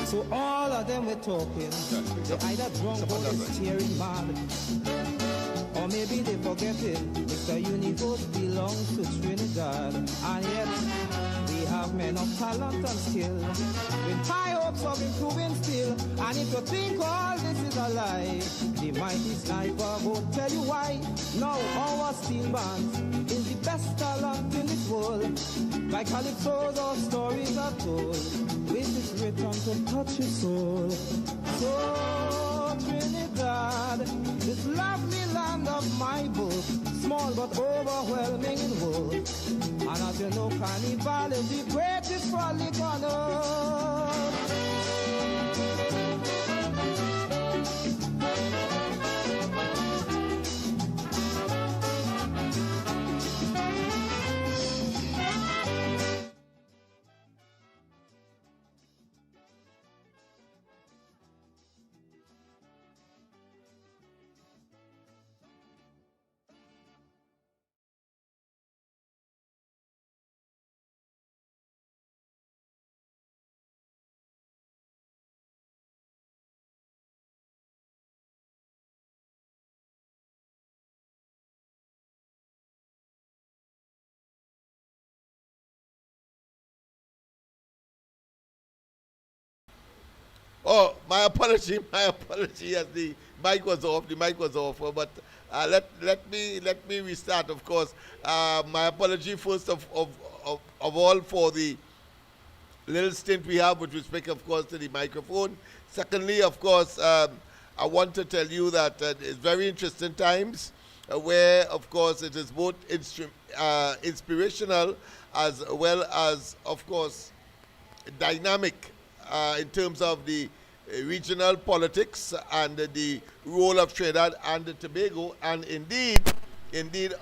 So all of them were talking. They either drunk or they staring mad. Or maybe they forgetting Mr. Universe belongs to Trinidad. And yet we have men of talent and skill, with high hopes of improving still. And if you think all this is a lie, the mighty sniper won't tell you why. Now our steel band is the best talent in this world. Like calypsos or stories are told, with this written to touch your soul. So Trinidad, this lovely land of my book, small but overwhelming in woe. And as you know, Carnival is the greatest frolic on earth. Oh, my apology. Yes, the mic was off. But let me restart. Of course, my apology first of all for the little stint we have with respect, of course, to the microphone. Secondly, of course, I want to tell you that it's very interesting times where, of course, it is both inspirational as well as, of course, dynamic in terms of the regional politics and the role of Trinidad and Tobago, and indeed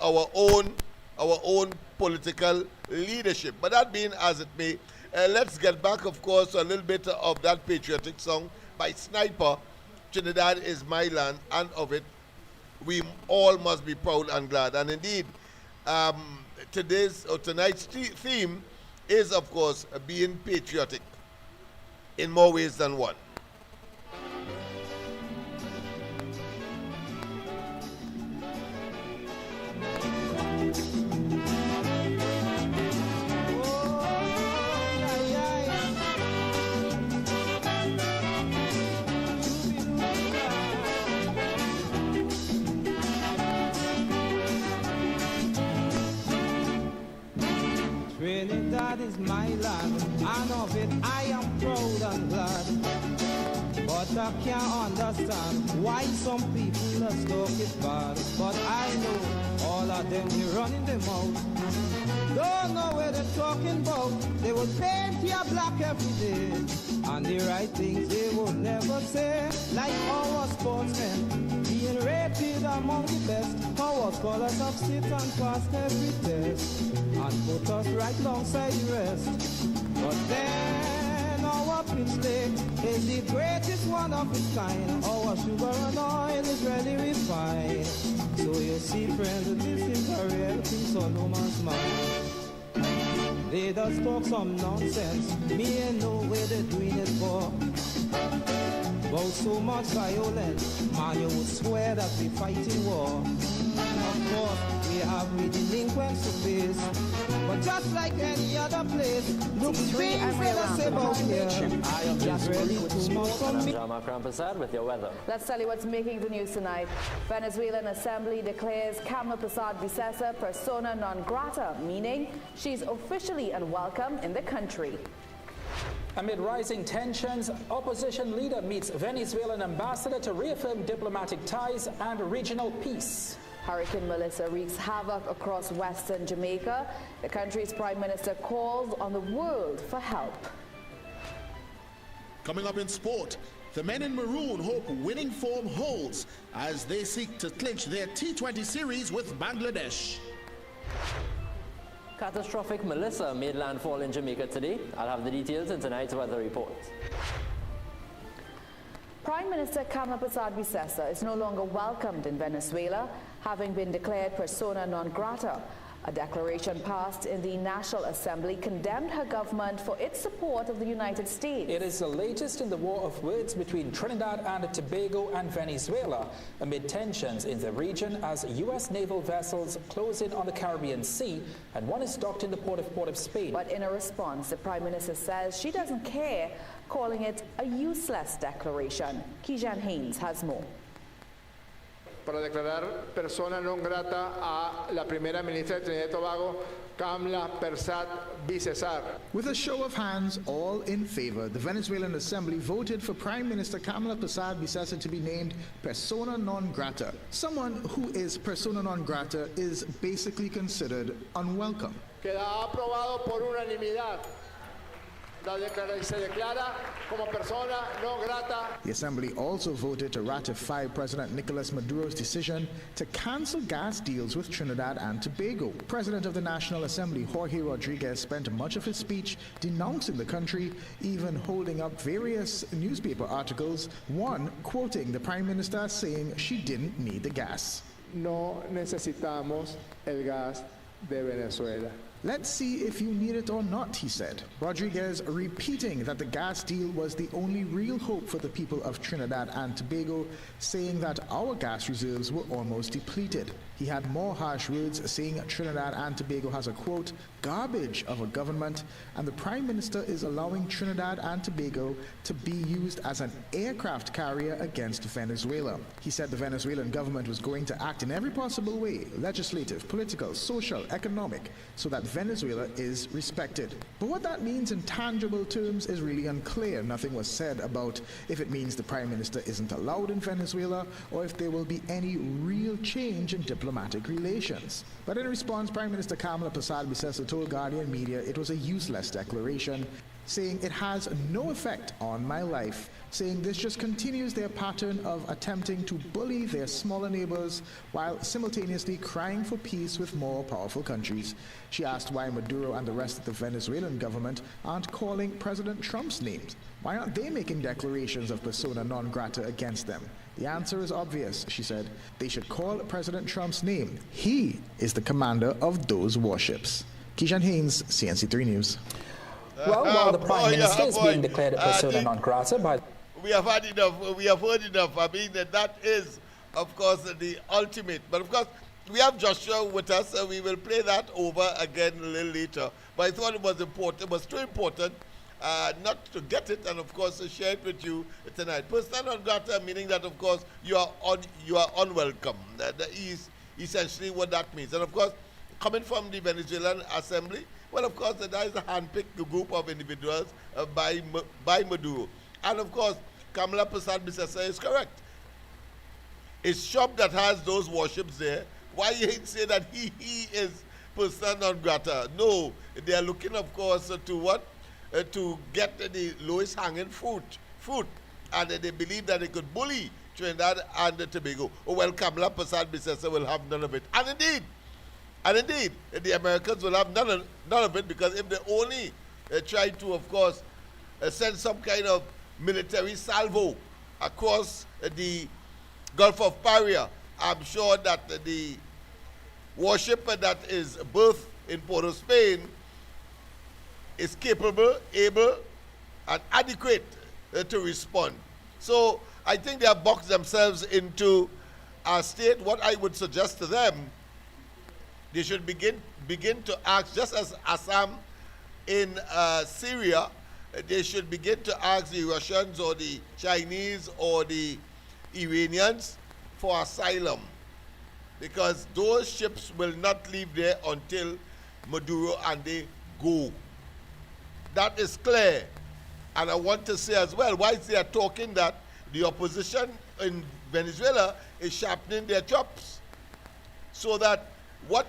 our own political leadership. But that being as it may, let's get back, of course, to a little bit of that patriotic song by Sniper. Trinidad is my land, and of it we all must be proud and glad. And indeed, tonight's theme is, of course, being patriotic in more ways than one. Trinidad is my land, and of it I am proud and glad. But I can't understand why some people just talk it bad. But I know all of them be running them out. Don't know where they're talking about. They will paint you black every day, and the right things they will never say. Like our sportsmen being rated among the best. Our scholars have sit and passed every test and put us right alongside the rest. But then our pitch lake is the greatest one of its kind. Our sugar and oil is really refined. So you see, friends, this is a real thing, so no man's mind. They just talk some nonsense. Me ain't know where they're doing it for. About so much violence, man, you would swear that we fighting war. Of course, we have we delinquents to face, but just like any other place, look, things that I say about here, I am just ready to move from me. I'm Akram Prasad with your weather. Let's tell you what's making the news tonight. Venezuelan Assembly declares Kamla Prasad-Visesa persona non grata, meaning she's officially unwelcome in the country. Amid rising tensions, opposition leader meets Venezuelan ambassador to reaffirm diplomatic ties and regional peace. Hurricane Melissa wreaks havoc across western Jamaica. The country's prime minister calls on the world for help. Coming up in sport, the men in maroon hope winning form holds as they seek to clinch their T20 series with Bangladesh. Catastrophic Melissa made landfall in Jamaica today. I'll have the details in tonight's weather report. Prime Minister Kamla Prasad-Visesa is no longer welcomed in Venezuela, having been declared persona non grata. A declaration passed in the National Assembly condemned her government for its support of the United States. It is the latest in the war of words between Trinidad and Tobago and Venezuela amid tensions in the region as U.S. naval vessels close in on the Caribbean Sea and one is docked in the Port of Spain. But in a response, the Prime Minister says she doesn't care, calling it a useless declaration. Kijan Haynes has more. Para declarar persona non grata a la primera ministra de Trinidad y Tobago, Kamla Persad Bisesar. With a show of hands, all in favor, the Venezuelan Assembly voted for Prime Minister Kamla Persad Bisesar to be named persona non grata. Someone who is persona non grata is basically considered unwelcome. Queda aprobado por unanimidad. Se declara como persona non grata. The Assembly also voted to ratify President Nicolas Maduro's decision to cancel gas deals with Trinidad and Tobago. President of the National Assembly, Jorge Rodriguez, spent much of his speech denouncing the country, even holding up various newspaper articles, one quoting the Prime Minister saying she didn't need the gas. No necesitamos el gas de Venezuela. Let's see if you need it or not, he said. Rodriguez repeating that the gas deal was the only real hope for the people of Trinidad and Tobago, saying that our gas reserves were almost depleted. He had more harsh words, saying Trinidad and Tobago has a, quote, garbage of a government, and the Prime Minister is allowing Trinidad and Tobago to be used as an aircraft carrier against Venezuela. He said the Venezuelan government was going to act in every possible way, legislative, political, social, economic, so that Venezuela is respected. But what that means in tangible terms is really unclear. Nothing was said about if it means the Prime Minister isn't allowed in Venezuela or if there will be any real change in diplomatic relations. But in response, Prime Minister Kamla Persad Bisesar told Guardian Media it was a useless declaration, saying it has no effect on my life, saying this just continues their pattern of attempting to bully their smaller neighbors while simultaneously crying for peace with more powerful countries. She asked why Maduro and the rest of the Venezuelan government aren't calling President Trump's names. Why aren't they making declarations of persona non grata against them? The answer is obvious, she said. They should call President Trump's name. He is the commander of those warships. Kijan Haynes, CNC3 News. Well, while the Prime Minister is being declared a persona non grata by... We have had enough. We have heard enough. I mean, that is, of course, the ultimate. But, of course, we have Joshua with us, so we will play that over again a little later. But I thought it was important. It was too important not to get it and, of course, to share it with you tonight. Persona non grata, meaning that, of course, you are unwelcome. That is essentially what that means. And, of course, coming from the Venezuelan Assembly, well, of course, that is a hand-picked group of individuals by Maduro. And, of course, Kamla Persad Bisesar is correct. It's shop that has those warships there. Why you say that he is persona non grata? No, they are looking, of course, to what? To get the lowest hanging fruit. And they believe that they could bully Trinidad and Tobago. Oh, well, Kamla Persad Bisesar will have none of it. And indeed, the Americans will have none of it, because if they only try to, of course, send some kind of military salvo across the Gulf of Paria, I'm sure that the warship that is berthed in Port of Spain is capable, able, and adequate to respond. So I think they have boxed themselves into a state. What I would suggest to them, they should begin to ask, just as Assam in Syria, they should begin to ask the Russians or the Chinese or the Iranians for asylum, because those ships will not leave there until Maduro and they go. That is clear. And I want to say as well, whilst they are talking that, the opposition in Venezuela is sharpening their chops, so that what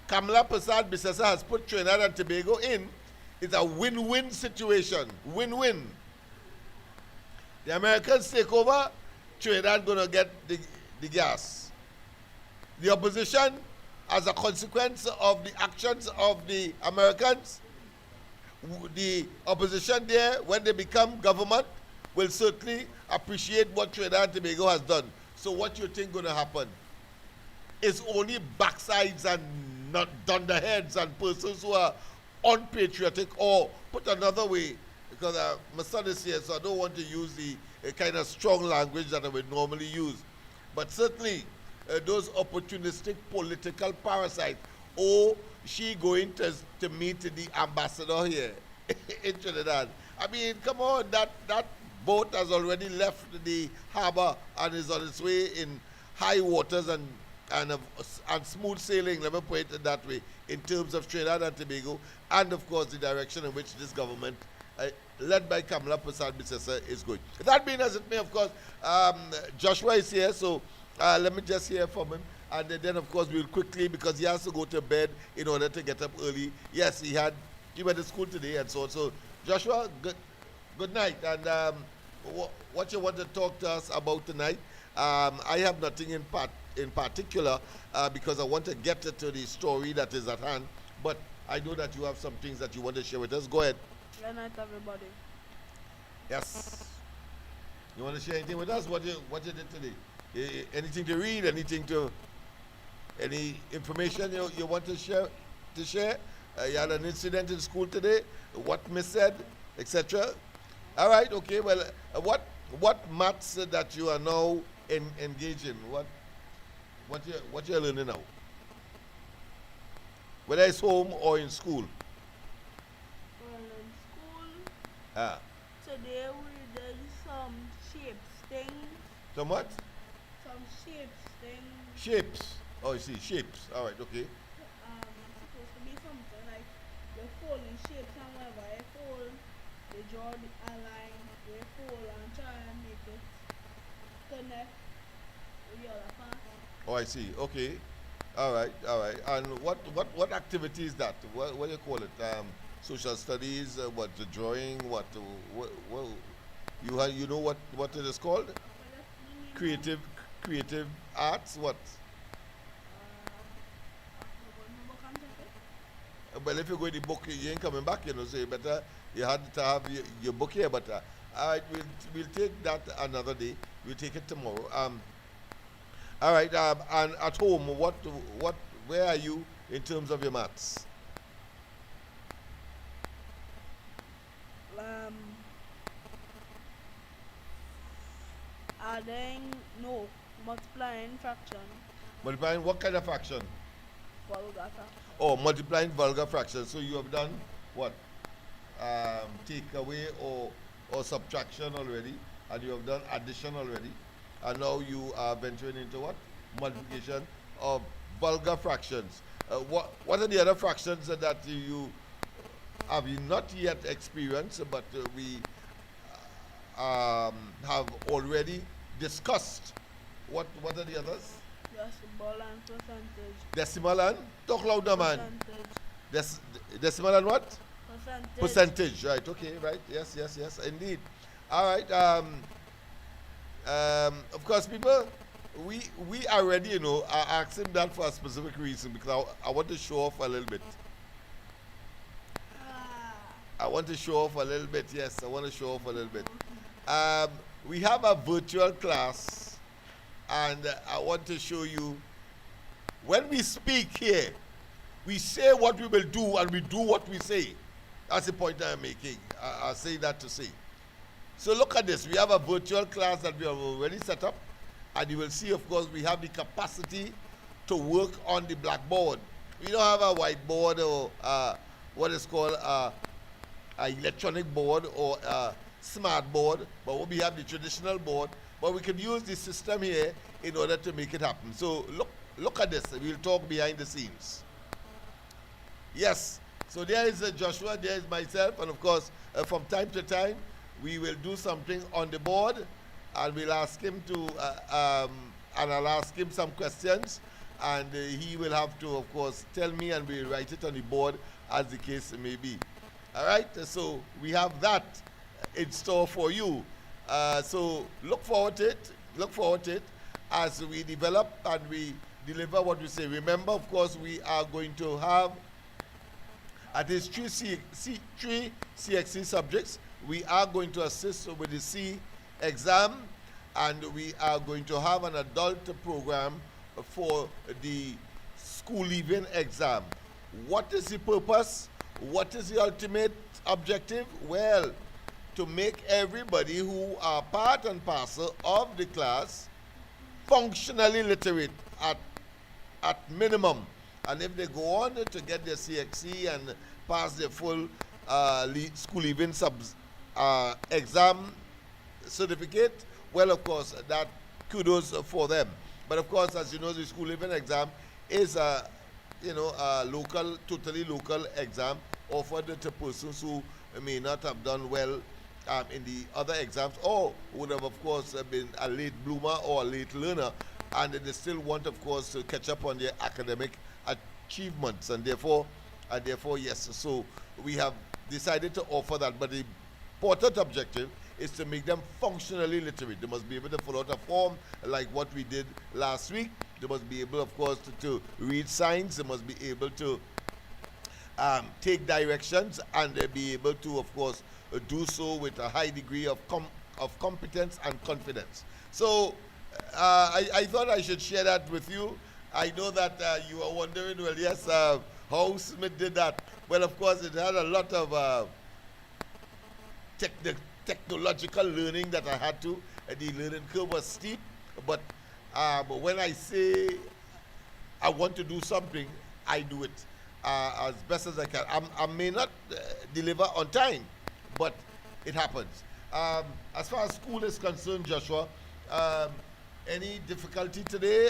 Kamla Persad Bisesar has put Trinidad and Tobago in is a win-win situation. Win-win. The Americans take over, Trinidad going to get the gas. The opposition, as a consequence of the actions of the Americans, the opposition there, when they become government, will certainly appreciate what Trinidad and Tobago has done. So what you think going to happen? It's only backsides and not dunderheads and persons who are unpatriotic, or put another way, because my son is here, so I don't want to use the kind of strong language that I would normally use. But certainly, those opportunistic political parasites, or she going to meet the ambassador here in Trinidad. I mean, come on, that boat has already left the harbor and is on its way in high waters and smooth sailing, let me put it that way, in terms of Trinidad and Tobago, and of course the direction in which this government, led by Kamala Persad-Bissessar, is going. That being as it may, of course, Joshua is here, so let me just hear from him, and then of course we'll quickly, because he has to go to bed in order to get up early. Yes, he went to school today and so on. So Joshua, good night, and what you want to talk to us about tonight? I have nothing in particular because I want to get to the story that is at hand, but I know that you have some things that you want to share with us. Go ahead. Good night, everybody. Yes. You want to share anything with us? What you did today? Anything to read? Any information you want to share? You had an incident in school today. What Miss said, etc. All right. Okay. Well, what maths that you are now engaged in? What you're learning now? Whether it's home or in school? Well, in school, today we did some shapes things. Some what? Some shapes things. Shapes. Oh, you see, shapes. All right, okay. It's supposed to be something like the folding shapes, and whenever I fold, they draw a line, they fold and try and make it connect with the other part. Oh, I see. Okay. All right. And what activity is that? What do you call it? Social studies? What, the drawing? What you know what it is called? Creative arts? What? Well, if you go in the book, you ain't coming back, so you better, you had to have your book here, but all right, we'll take that another day. We'll take it tomorrow. All right, and at home, where are you in terms of your maths? Adding, no, multiplying fraction. Multiplying what kind of fraction? Vulgar fraction. Oh, multiplying vulgar fraction. So you have done what? Take away or subtraction already, and you have done addition already, and now you are venturing into what? Multiplication of vulgar fractions. What are the other fractions that you have not yet experienced, but we have already discussed? What are the others? Decimal and percentage. Decimal and? Talk louder, man. Decimal and what? Percentage, right, okay, right, yes, indeed. All right, of course, people, we are ready, I asked him that for a specific reason, because I want to show off a little bit. I want to show off a little bit, yes, I want to show off a little bit. We have a virtual class, and I want to show you, when we speak here, we say what we will do, and we do what we say. That's the point I'm making. I say that to say. So look at this. We have a virtual class that we have already set up, and you will see, of course, we have the capacity to work on the blackboard. We don't have a whiteboard or what is called an electronic board or a smart board, but we have the traditional board, but we can use the system here in order to make it happen. So look at this. We'll talk behind the scenes. Yes. So there is Joshua, there is myself, and of course, from time to time, we will do something on the board, and we'll ask him to, and I'll ask him some questions, and he will have to, of course, tell me, and we'll write it on the board as the case may be. All right, so we have that in store for you. So look forward to it as we develop and we deliver what we say. Remember, of course, we are going to have at least three CXC subjects. We are going to assist with the C exam, and we are going to have an adult program for the school leaving exam. What is the purpose? What is the ultimate objective? Well, to make everybody who are part and parcel of the class functionally literate at minimum. And if they go on to get their CXC and pass their full school leaving exam certificate, well, of course, that kudos for them. But of course, as you know, the school leaving exam is a local, totally local exam offered to persons who may not have done well in the other exams, or would have, of course, been a late bloomer or a late learner, and they still want, of course, to catch up on their academic achievements, and therefore, yes. So we have decided to offer that, but the important objective is to make them functionally literate. They must be able to fill out a form like what we did last week. They must be able, of course, to read signs. They must be able to take directions, and be able to, of course, do so with a high degree of competence and confidence. So I thought I should share that with you. I know that you are wondering, well, yes, how Smith did that. Well, of course, it had a lot of technological learning that I had to. The learning curve was steep, but when I say I want to do something, I do it as best as I can. I may not deliver on time, but it happens. As far as school is concerned, Joshua, any difficulty today?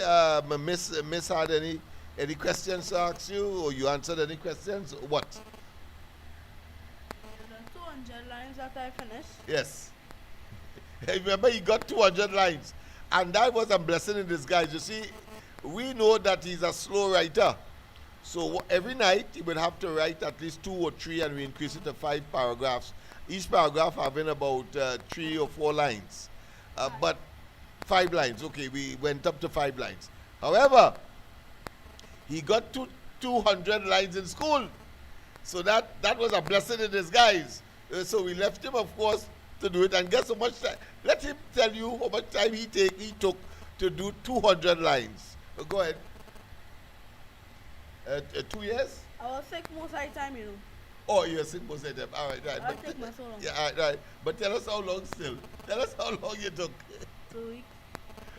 Miss had any questions to ask you, or you answered any questions? What? The 200 lines that I finished. Yes. Remember, he got 200 lines, and that was a blessing in disguise. You see, we know that he's a slow writer. So every night he would have to write at least 2 or 3, and we increase it to 5 paragraphs. Each paragraph having about 3 or 4 lines. But 5 lines, okay, we went up to 5 lines. However, he got 200 lines in school. So that was a blessing in disguise. So we left him, of course, to do it. And guess how much time? Let him tell you how much time he took to do 200 lines. Go ahead. 2 years? I was sick most of the time, you know. Oh, you're sick most of the time. All right, right. I take my so long. Yeah, all right, right. But tell us how long still. Tell us how long you took. 2 weeks.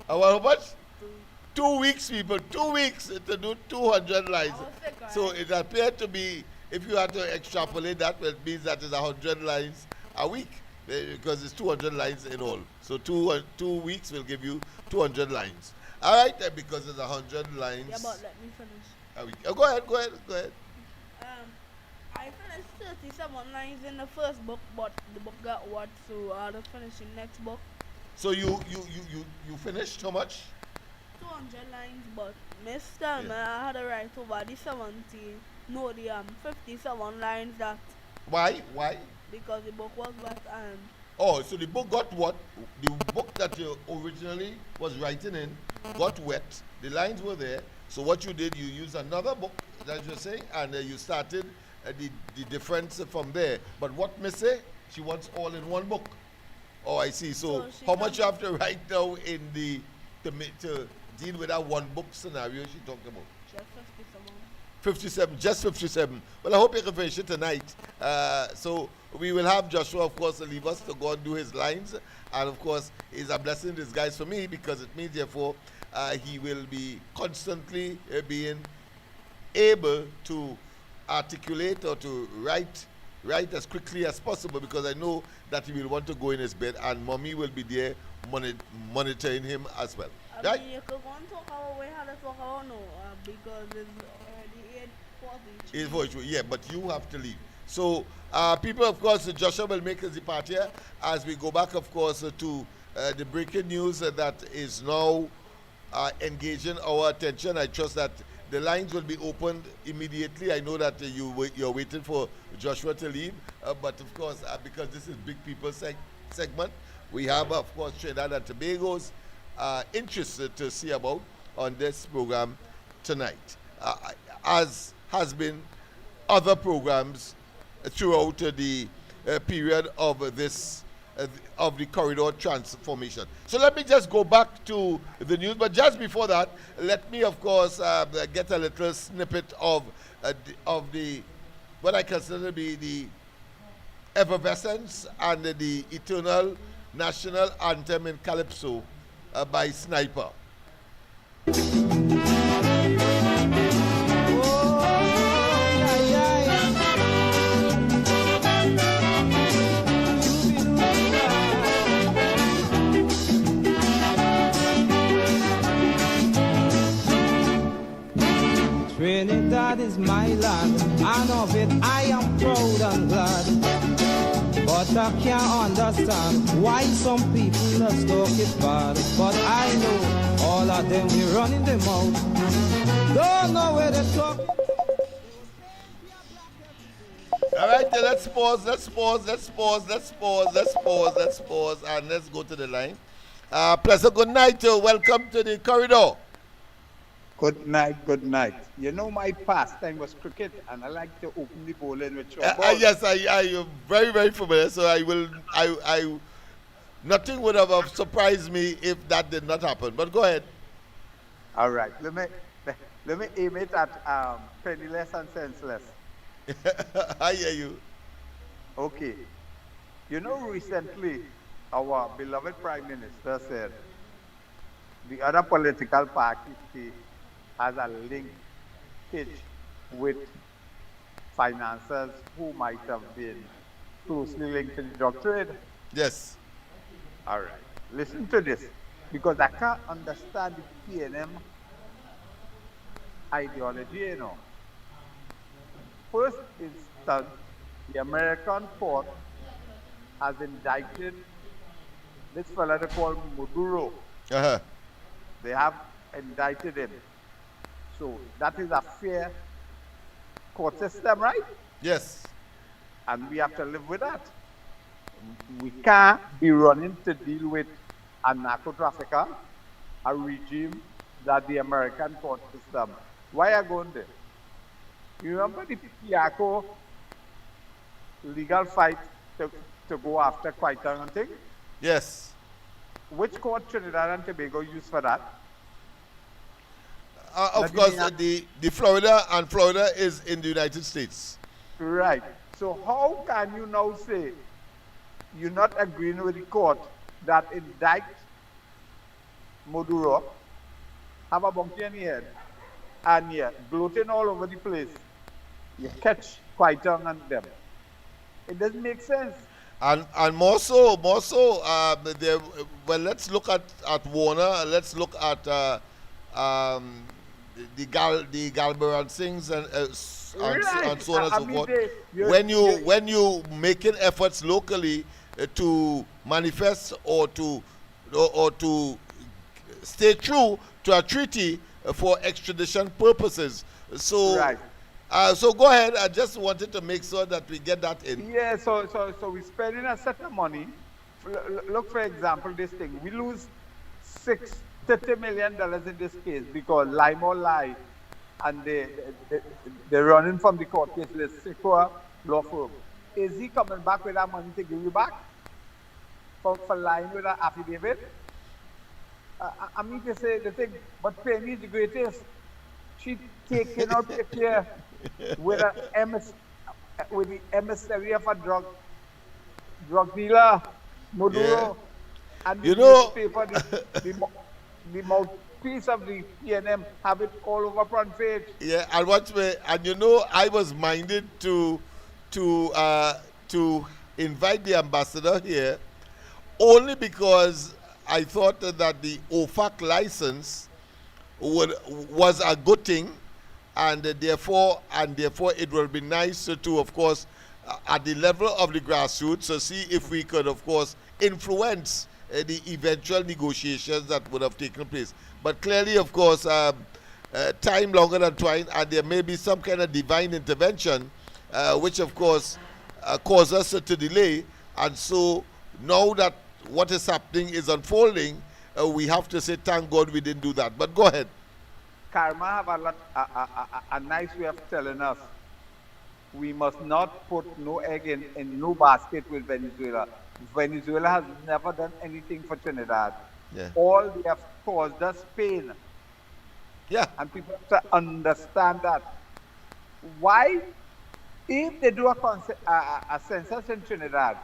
How much? 2 weeks. 2 weeks, people. 2 weeks to do 200 lines. I was sick, right? So it appeared to be, if you had to extrapolate that, well, it means that is 100 lines a week, because it's 200 lines in all. So 2 weeks will give you 200 lines. All right, because it's 100 lines. Yeah, but let me finish. A week. Go ahead. I finished 37 lines in the first book, but the book got what, so I'll just finish the next book. So you finished how much? 200 lines, but Mr. Man, I had to write over the 57 lines that. Why? Because the book was wet and. Oh, so the book got what? The book that you originally was writing in got wet. The lines were there. So what you did, you used another book, that you're saying, and you started the difference from there. But what Miss say? She wants all in one book. Oh, I see. So how much you have to write now in to deal with that one book scenario she talked about? Just 57. 57, just 57. Well, I hope you can finish it tonight. So we will have Joshua, of course, leave us to go and do his lines. And of course, it's a blessing in disguise for me, because it means, therefore, he will be constantly being able to articulate or to write as quickly as possible, because I know that he will want to go in his bed, and mommy will be there monitoring him as well. Right? You could go and talk about we had to talk about no, because it's already 8:40. Yeah, but you have to leave. So, people, of course, Joshua will make his departure as we go back, of course, to the breaking news that is now engaging our attention. I trust that the lines will be opened immediately. I know that you're waiting for Joshua to leave, but of course, because this is Big People segment, we have, of course, Trinidad and Tobago's interested to see about on this program tonight, as has been other programs throughout the period of this of the corridor transformation. So let me just go back to the news, but just before that, let me, of course, get a little snippet of the what I consider to be the effervescence and the eternal national anthem in Calypso by Sniper. Trinidad is my land, and of it I am proud and glad. But I can't understand why some people just talk it bad. But I know all of them we running them out. Don't know where they talk. All right, let's pause, and let's go to the line. Pleasant good night. Welcome to the corridor. Good night, good night. You know my pastime was cricket, and I like to open the bowling with your ball. Yes, I am very, very familiar. So nothing would have surprised me if that did not happen. But go ahead. All right, let me aim it at penniless and senseless. I hear you. Okay. You know, recently, our beloved Prime Minister said the other political party has a linkage with financiers who might have been closely linked to the drug trade. Yes. All right. Listen to this, because I can't understand the PNM ideology, you know. First instance, the American court has indicted this fellow they call Maduro. Uh-huh. They have indicted him. So that is a fair court system, right? Yes. And we have to live with that. We can't be running to deal with a narco trafficker, a regime that the American court system. Why are going there? You remember the Piaco legal fight to go after Quaitan and thing? Yes. Which court Trinidad and Tobago used for that? Of course, the Florida, and Florida is in the United States. Right. So how can you now say you're not agreeing with the court that indict Maduro, have a bunkie in your head, and you're bloating all over the place? You catch Quaitan and them. It doesn't make sense. And more so, well, let's look at Warner. Let's look at the Galberan Sings and so on and so forth. When you making efforts locally to manifest or to stay true to a treaty for extradition purposes. So. Right. So go ahead. I just wanted to make sure that we get that in. Yeah, so we're spending a set of money. Look, for example, this thing. We lose $30 million in this case because Lime or Lie, and they're running from the court case with Sequoia law firm. Is he coming back with that money to give you back for lying with an affidavit? I mean to say the thing, but Penny is the greatest. She taking out picture with the emissary of a drug dealer, Maduro, and the newspaper, the mouthpiece of the PNM have it all over front page. Yeah, and I was minded to invite the ambassador here only because I thought that the OFAC license was a good thing, and therefore it will be nice to, of course, at the level of the grassroots, so see if we could, of course, influence the eventual negotiations that would have taken place. But clearly, of course, time longer than twine, and there may be some kind of divine intervention, which, of course, caused us to delay. And so now that what is happening is unfolding, we have to say, thank God we didn't do that. But go ahead. Karma have a nice way of telling us we must not put no egg in no basket with Venezuela. Venezuela has never done anything for Trinidad. Yeah. All they have caused us pain. Yeah. And people have to understand that. Why, if they do a census in Trinidad,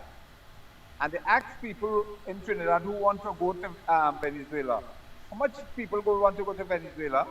and they ask people in Trinidad who want to go to Venezuela, how much people want to go to Venezuela?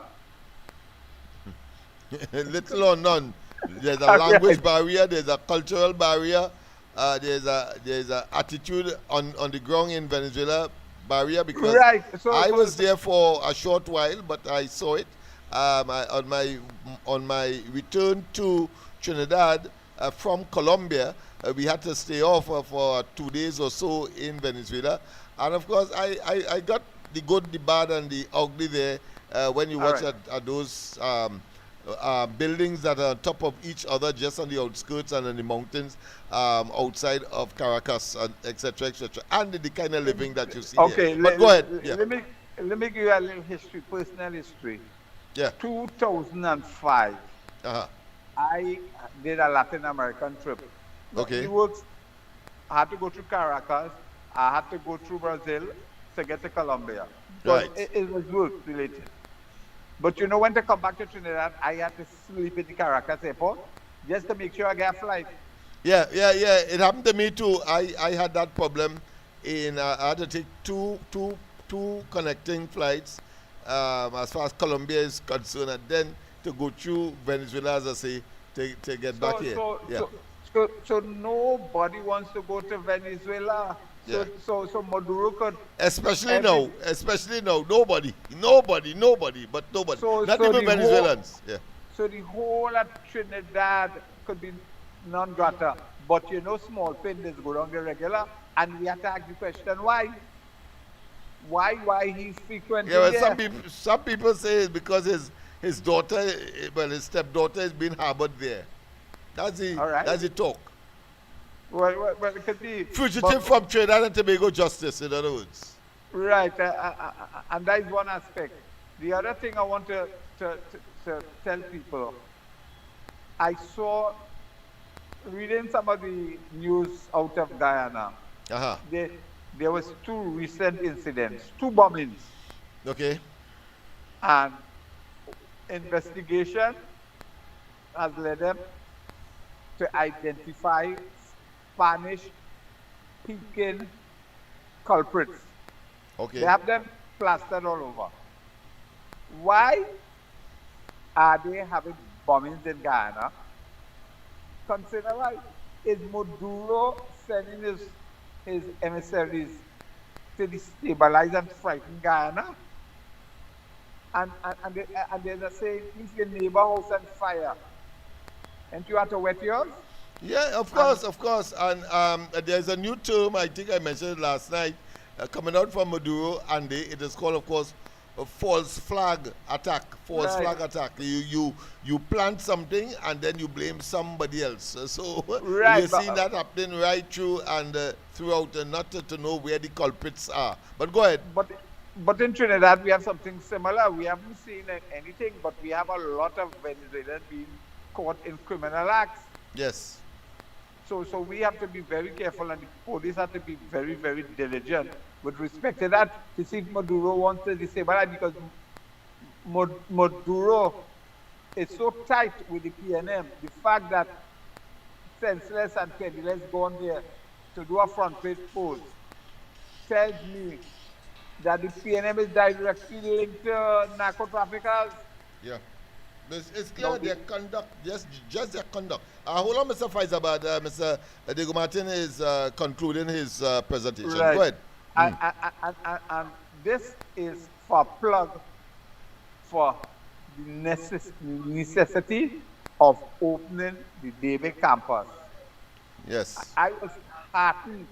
Little or none. There's a language barrier, there's a cultural barrier, there's a attitude on the ground in Venezuela barrier, because I was there for a short while, but I saw it on my return to Trinidad from Colombia. We had to stay off for 2 days or so in Venezuela, and of course I got the good, the bad, and the ugly there when you watch at those buildings that are on top of each other, just on the outskirts and in the mountains outside of Caracas, and etc., etc., and the kind of living that you see there. But go ahead. Let me give you a little history, personal history. Yeah. 2005, I did a Latin American trip. Okay. I had to go through Caracas. I had to go through Brazil to get to Colombia. Right. It was work related. But you know, when to come back to Trinidad, I had to sleep in the Caracas airport just to make sure I get a flight. Yeah. It happened to me too. I had that problem. I had to take two connecting flights as far as Colombia is concerned, and then to go through Venezuela, as I say, to get back here. So nobody wants to go to Venezuela. So Maduro could. Especially now, nobody, not even Venezuelans. So the whole of Trinidad could be non grata, but you know, small things go on the regular, and we have to ask the question why. Why he's frequently there? Some people say it's because his daughter, his stepdaughter, is being harbored there. That's the talk. Well, it could be fugitive from Trinidad and Tobago justice, in other words. Right, and that is one aspect. The other thing I want to tell people, I saw, reading some of the news out of Guyana, there was 2 recent incidents, 2 bombings. Okay. And investigation has led them to identify Spanish-speaking culprits. Okay. They have them plastered all over. Why are they having bombings in Guyana? Consider why. Is Maduro sending his emissaries to destabilize and frighten Guyana? And they're saying, if your neighbor house on fire, and you have to wet yours? Yeah, of course. And there's a new term, I think I mentioned last night, coming out from Maduro, and it is called, of course, a false flag attack. Flag attack. You plant something and then you blame somebody else. So we're seeing that happening right through and throughout, not to know where the culprits are. But go ahead. But in Trinidad, we have something similar. We haven't seen anything, but we have a lot of Venezuelans being caught in criminal acts. Yes. So we have to be very careful, and the police have to be very, very diligent with respect to that, to see if Maduro wants to disable that, because Maduro is so tight with the PNM. The fact that senseless and penniless go on there to do a front page post tells me that the PNM is directly linked to narco-traffickers. Yeah. It's clear their conduct, just their conduct. Hold on, Mr. Faisabad. Mr. Diego Martin is concluding his presentation. Right. Go ahead. And this is for a plug for the necessity of opening the David campus. Yes. I was happy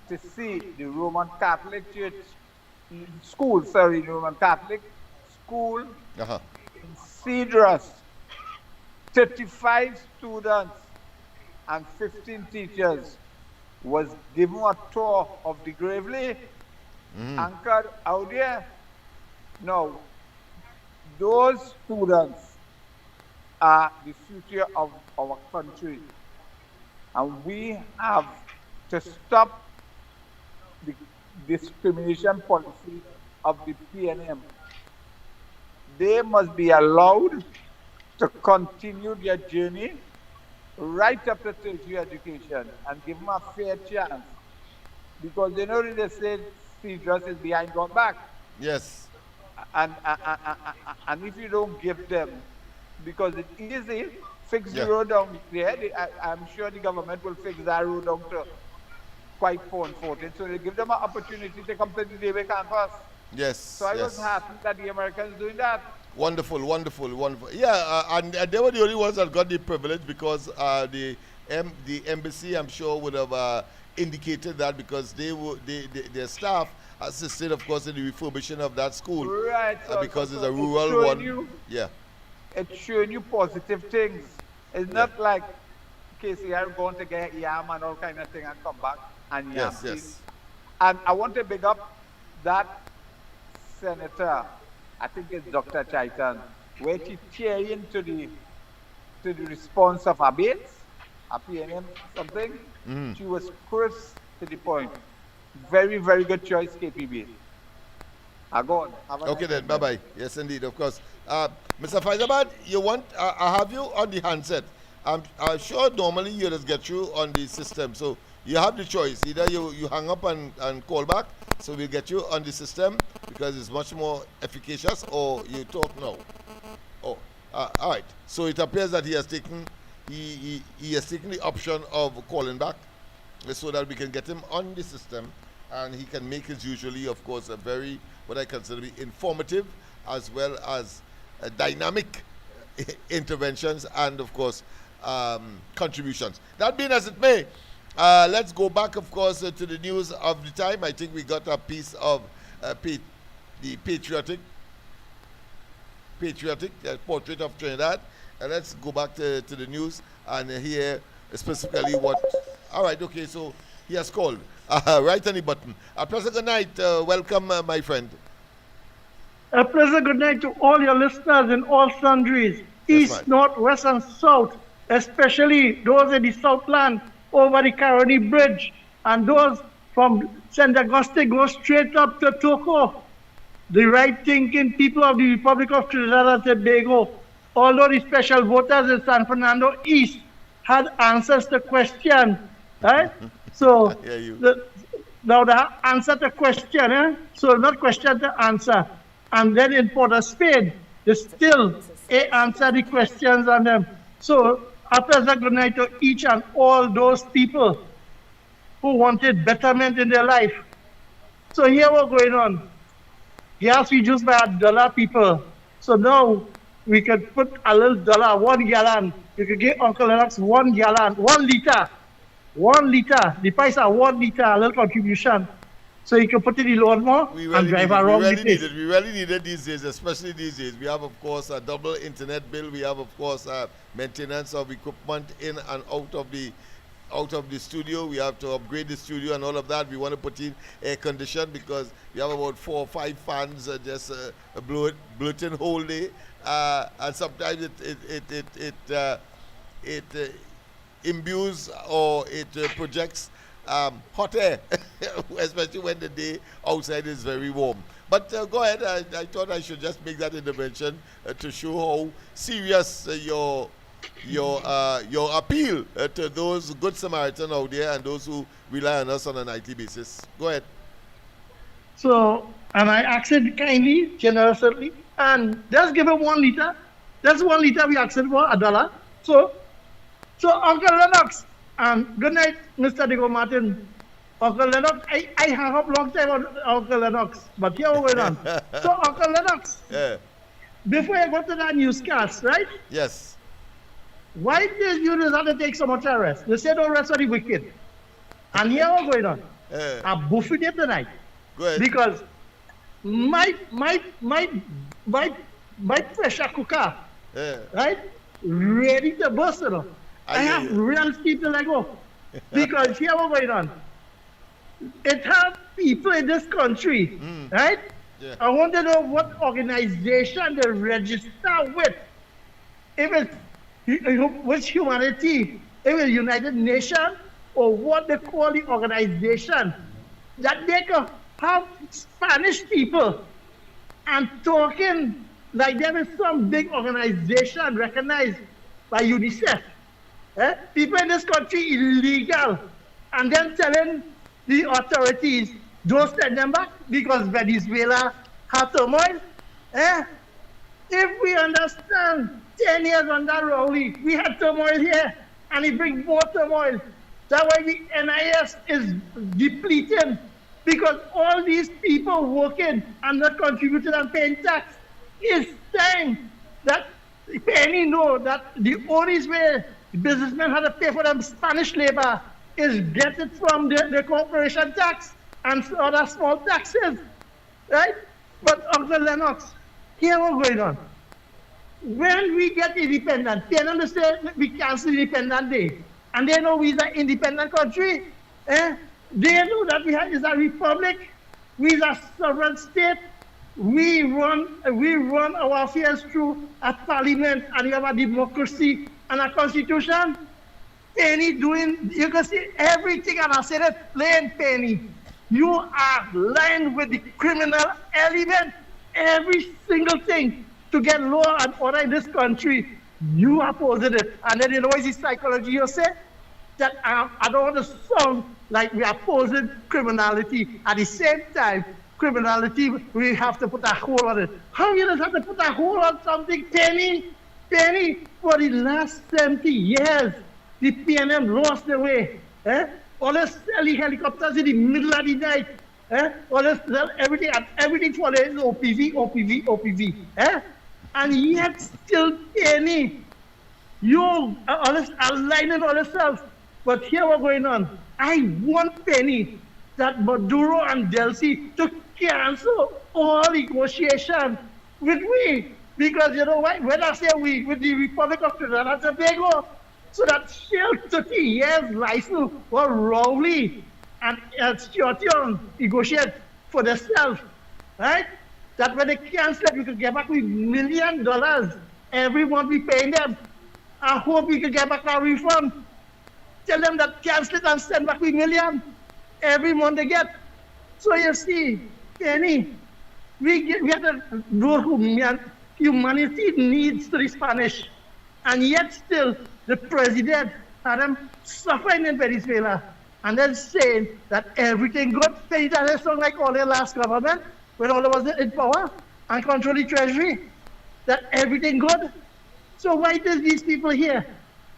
to see the Roman Catholic school in Cedros, 35 students and 15 teachers was given a tour of the Gravely, anchored out there. Now, those students are the future of our country, and we have to stop discrimination policy of the PNM. They must be allowed to continue their journey right up to tertiary education and give them a fair chance. Because they know they say Cedrus is behind gone back. Yes. And if you don't give them, because it's easy, fix the Yeah. road down there. I'm sure the government will fix that road down to quite 414. So they give them an opportunity to come to the David campus. Yes. So I was happy that the Americans doing that. Wonderful, wonderful, wonderful. Yeah, and they were the only ones that got the privilege because the embassy, I'm sure, would have indicated that because their staff assisted, of course, in the refurbishing of that school. Right. Because it's a rural one. Yeah. It's showing you positive things. It's not like KCR going to get yam and all kind of thing and come back and yam. Yes, yes. And I want to big up that senator, I think it's Dr. Chaitan, where she cheering to the response of Abates, a PNM something. She was crisp to the point. Very, very good choice, KPB. Go on. Okay then, bye-bye. Yes, indeed, of course. Mr. Faizabad, you want, I have you on the handset. I'm sure normally you just get through on the system. So you have the choice. Either you hang up and call back, so we'll get you on the system because it's much more efficacious, or you talk now. Oh, all right. So it appears that he has taken the option of calling back so that we can get him on the system and he can make his usually, of course, a very, what I consider to be informative as well as dynamic interventions and, of course, contributions. That being as it may, let's go back, of course, to the news of the time. I think we got a piece of the patriotic portrait of Trinidad. Let's go back to the news and hear specifically what. All right, okay, so he has called. Right on the button. A pleasant good night. Welcome, my friend. A pleasant good night to all your listeners in all sundries, east, north, west, and south, especially those in the Southland over the Caroni Bridge, and those from St. Augustine go straight up to Toco. The right-thinking people of the Republic of Trinidad and Tobago, although the special voters in San Fernando East had answers to question, right? So now the answer to question, so not question to answer. And then in Port of Spain, they still answer the questions on them. So a pleasant good night to each and all those people who wanted betterment in their life. So here what's going on. Gas reduced by $1, people. So now we can put a little dollar, 1 gallon. You can give Uncle Lennox 1 gallon, 1 liter. 1 liter. The price of 1 liter, a little contribution. So you can put it in the lawnmower and drive around with it. We really need it these days, especially these days. We have, of course, a double internet bill. We have, of course, maintenance of equipment in and out of the studio. We have to upgrade the studio and all of that. We want to put in air condition because we have about 4 or 5 fans just bloating whole day. And sometimes it imbues or it projects hot air, especially when the day outside is very warm. But go ahead. I thought I should just make that intervention to show how serious your appeal to those good Samaritans out there and those who rely on us on a nightly basis. Go ahead. So, and I asked it kindly, generously, and just give him 1 liter. That's 1 liter we asked for, $1. So Uncle Lennox, and good night, Mr. Diego Martin. Uncle Lennox, I hung up long time on Uncle Lennox, but here we're going on. So Uncle Lennox, before I go to that newscast, right? Yes. Why did you decide to take so much arrest? They said don't rest for the wicked. And here we're going on. I'm buffing it tonight. Go ahead. Because my pressure cooker, right, ready to burst, I have real steam to let go. Because here we're going on. It has people in this country, right? Yeah. I want to know what organization they register with. If it's which humanity, if it's United Nations or what they call the organization, that they can have Spanish people and talking like there is some big organization recognized by UNICEF. People in this country illegal, and then telling the authorities, don't send them back because Venezuela have turmoil. If we understand 10 years under Rowley, we had turmoil here, and it brings more turmoil. That's why the NIS is depleting, because all these people working and not contributing and paying tax. It's time that Penny know that the only way businessmen have to pay for them Spanish labor is get it from the corporation tax and other small taxes, right? But Uncle Lennox, here what's going on. When we get independent, they understand we cancel Independence Day, and they know we're an independent country. They know that is a republic, we are a sovereign state. We run our affairs through a parliament, and we have a democracy and a constitution. Penny doing, you can see everything, and I said it plain, Penny. You are lined with the criminal element, every single thing to get law and order in this country. You opposing it. And then you know what is psychology you say? That I don't want to sound like we are opposing criminality. At the same time, criminality, we have to put a hold on it. How you just have to put a hold on something, Penny? Penny, for the last 70 years, the PNM lost their way. All this selling helicopters in the middle of the night. All this everything for the OPV. And yet still Penny, you all this aligning all yourself. But here what's going on. I want Penny that Maduro and Delcy to cancel all negotiation with we. Because you know what? When I say we, with the Republic of Trinidad and Tobago, so that still 30 years license were Rowley and Stiontion negotiate for themselves, right? That when they cancel it, we could get back with $1 million every month we paying them. I hope we could get back our refund. Tell them that cancel it and send back $1 million every month they get. So you see, Penny, we have to do humanity needs to the Spanish, and yet still the president had them suffering in Venezuela, and then saying that everything good. Penny, that sound like all the last government when all of us in power and control the treasury, that everything good. So why does these people here?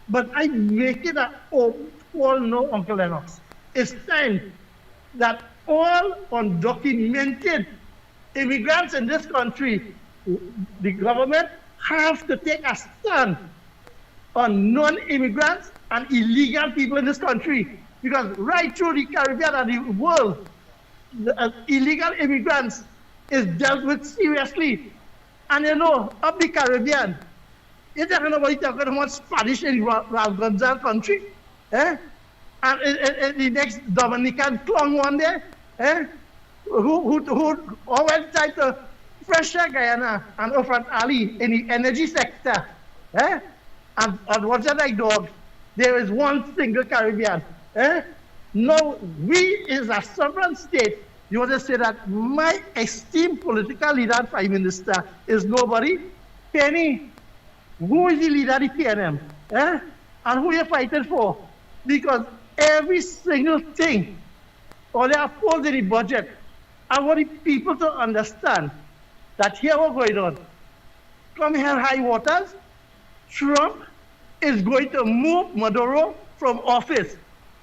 But I make it all no, Uncle Lennox. It's time that all undocumented immigrants in this country, the government have to take a stand on non-immigrants and illegal people in this country. Because right through the Caribbean and the world, the illegal immigrants is dealt with seriously. And you know, up the Caribbean, you don't know nobody talking about Spanish in Ralph Gonzalez country. And the next Dominican clown one there, who always tried to pressure Guyana and Ofran Ali in the energy sector. And what's that like dog? There is one single Caribbean. No, we is a sovereign state. You want to say that my esteemed political leader and prime minister is nobody? Penny, who is the leader of the PNM? And who are you fighting for? Because every single thing, all they are pulled in the budget, I want the people to understand that here what's going on. Come here, high waters, Trump is going to move Maduro from office.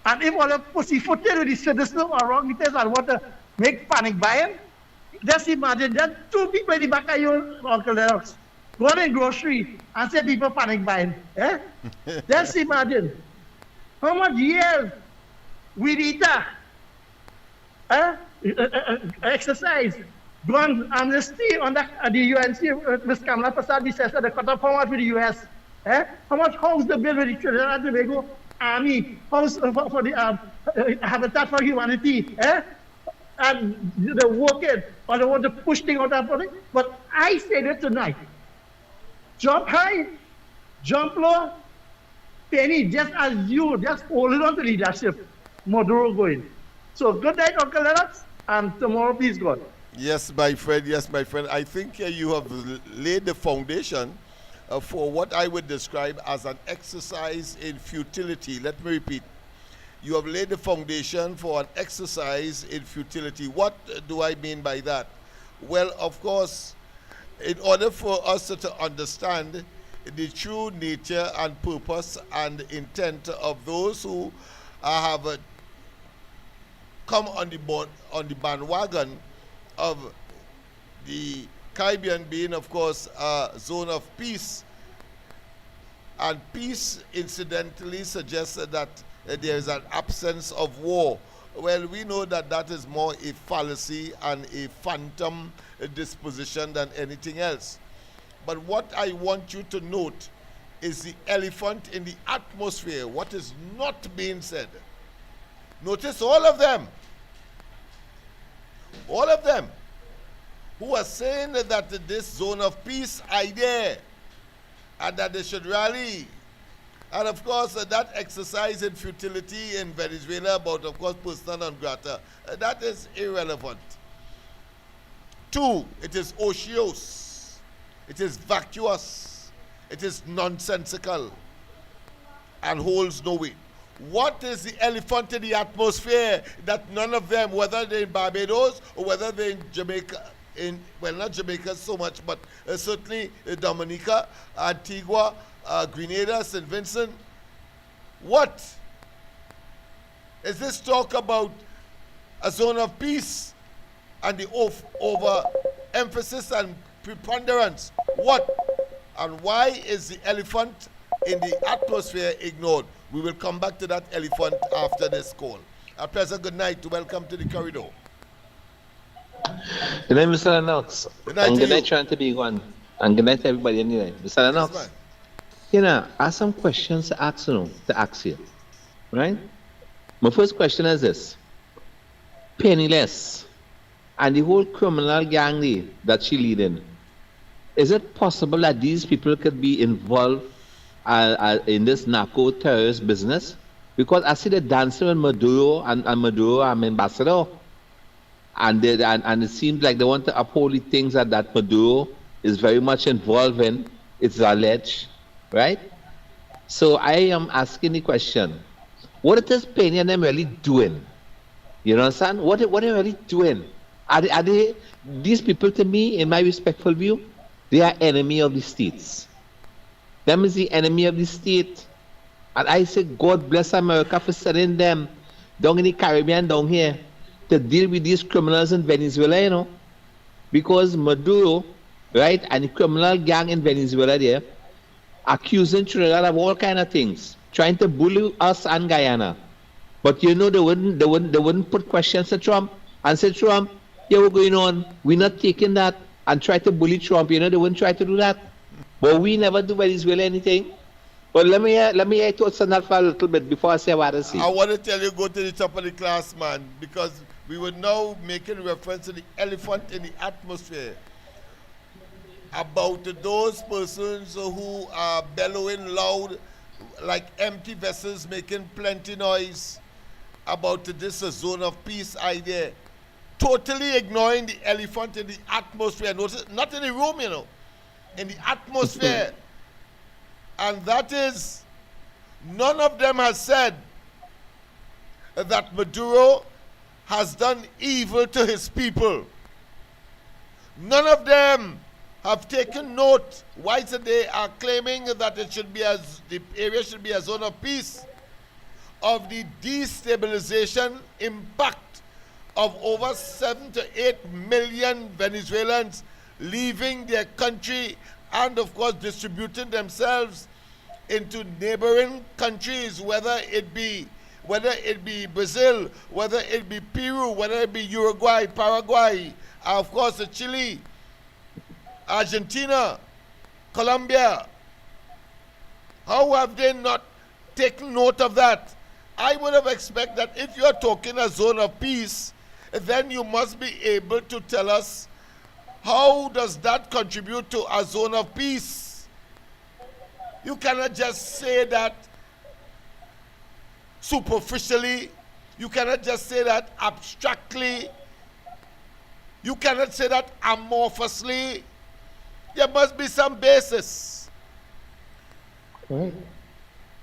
And if all the pussyfooted with the citizens are wrong with us and want to make panic buying, just imagine that 2 people in the back of your Uncle Lennox go in grocery and say people panic buying. Just imagine how much years we need exercise, gun amnesty on the UNC, Ms. Kamala Prasad says that the cut off how much with the US. How much house the bill with the Trinidad and Tobago Army, house for the Habitat for Humanity, and they're working, or they want to push things out of it. But I say that tonight, jump high, jump low, Penny, just as you, just holding on to leadership, Maduro going. So good night, Uncle Lennox. and tomorrow, please God. Yes, my friend. Yes, my friend. I think you have laid the foundation for what I would describe as an exercise in futility. Let me repeat. You have laid the foundation for an exercise in futility. What do I mean by that? Well, of course, in order for us to understand the true nature and purpose and intent of those who have come on the bandwagon of the Caribbean being, of course, a zone of peace. And peace, incidentally, suggests that there is an absence of war. Well, we know that that is more a fallacy and a phantom disposition than anything else. But what I want you to note is the elephant in the atmosphere, what is not being said. Notice all of them who are saying that this zone of peace idea and that they should rally. And of course, that exercise in futility in Venezuela about, of course, persona non grata, that is irrelevant. 2, it is otiose, it is vacuous, it is nonsensical, and holds no weight. What is the elephant in the atmosphere that none of them, whether they're in Barbados or whether they're in Jamaica, well, not Jamaica so much, but certainly Dominica, Antigua, Grenada, St. Vincent. What is this talk about? A zone of peace and the over emphasis and preponderance. What and why is the elephant in the atmosphere ignored? We will come back to that elephant after this call. A pleasant good night. Welcome to the corridor. Good night, Mr. Lennox. Good night, and to good night, you. Trying to be one. And good night to everybody anyway. Mr. Lennox, Yes, you know, I have some questions to ask you, right? My first question is this. Penniless and the whole criminal gang there that she leading, is it possible that these people could be involved in this narco terrorist business? Because I see the dancing with Maduro and Maduro, I'm ambassador. And it seems like they want to uphold the things that Maduro is very much involved in. It's alleged, right? So I am asking the question, what is Penny and them really doing? You understand? What are they really doing? Are they, these people, to me, in my respectful view, they are enemy of the states. Them is the enemy of the state. And I say, God bless America for sending them down in the Caribbean, down here, to deal with these criminals in Venezuela, you know. Because Maduro, right, and the criminal gang in Venezuela there, accusing Trinidad of all kind of things, trying to bully us and Guyana. But you know, they wouldn't put questions to Trump and say, Trump, yeah, what's going on? We're not taking that, and try to bully Trump. You know, they wouldn't try to do that. But we never do Venezuela anything. But let me hear your thoughts on that for a little bit before I say what I say. I want to tell you, go to the top of the class, man, because we were now making reference to the elephant in the atmosphere about those persons who are bellowing loud like empty vessels making plenty noise about this zone of peace idea, totally ignoring the elephant in the atmosphere. Notice, not in the room, you know, in the atmosphere. And that is, none of them has said that Maduro has done evil to his people. None of them have taken note why they are claiming that it should be the area should be a zone of peace, of the destabilization impact of over 7 to 8 million Venezuelans leaving their country and of course distributing themselves into neighboring countries, whether it be Brazil, whether it be Peru, whether it be Uruguay, Paraguay, of course Chile, Argentina, Colombia. How have they not taken note of that? I would have expected that if you are talking a zone of peace, then you must be able to tell us how does that contribute to a zone of peace. You cannot just say that superficially. You cannot just say that abstractly. You cannot say that amorphously. There must be some basis. Right.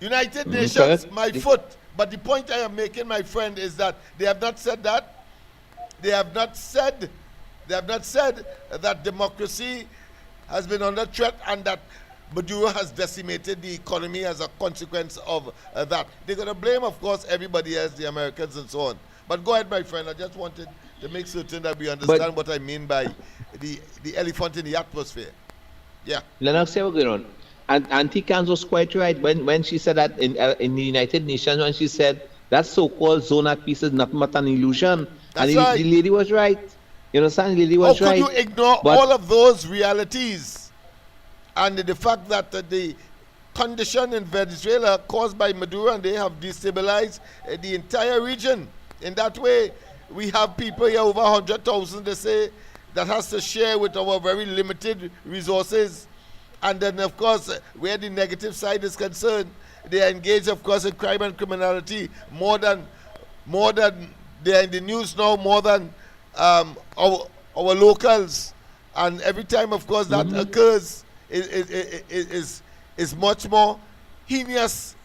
United Nations, correct. my foot. But the point I am making, my friend, is that they have not said that. They have not said that democracy has been under threat and that Maduro has decimated the economy as a consequence of that. They're going to blame, of course, everybody else, the Americans and so on. But go ahead, my friend. I just wanted to make certain that we understand what I mean by the elephant in the atmosphere. Yeah. Lennox, what's going on? And Auntie Kans was quite right when she said that in the United Nations, when she said that so-called zone of peace is nothing but an illusion. That's and right. The lady was right. You understand? The lady was right. How could you ignore all of those realities and the fact that the condition in Venezuela caused by Maduro, and they have destabilized the entire region? In that way, we have people here, over 100,000, they say, that has to share with our very limited resources. And then, of course, where the negative side is concerned, they are engaged, of course, in crime and criminality more than they're in the news now, more than our locals. And every time, of course, that occurs, is much more heinous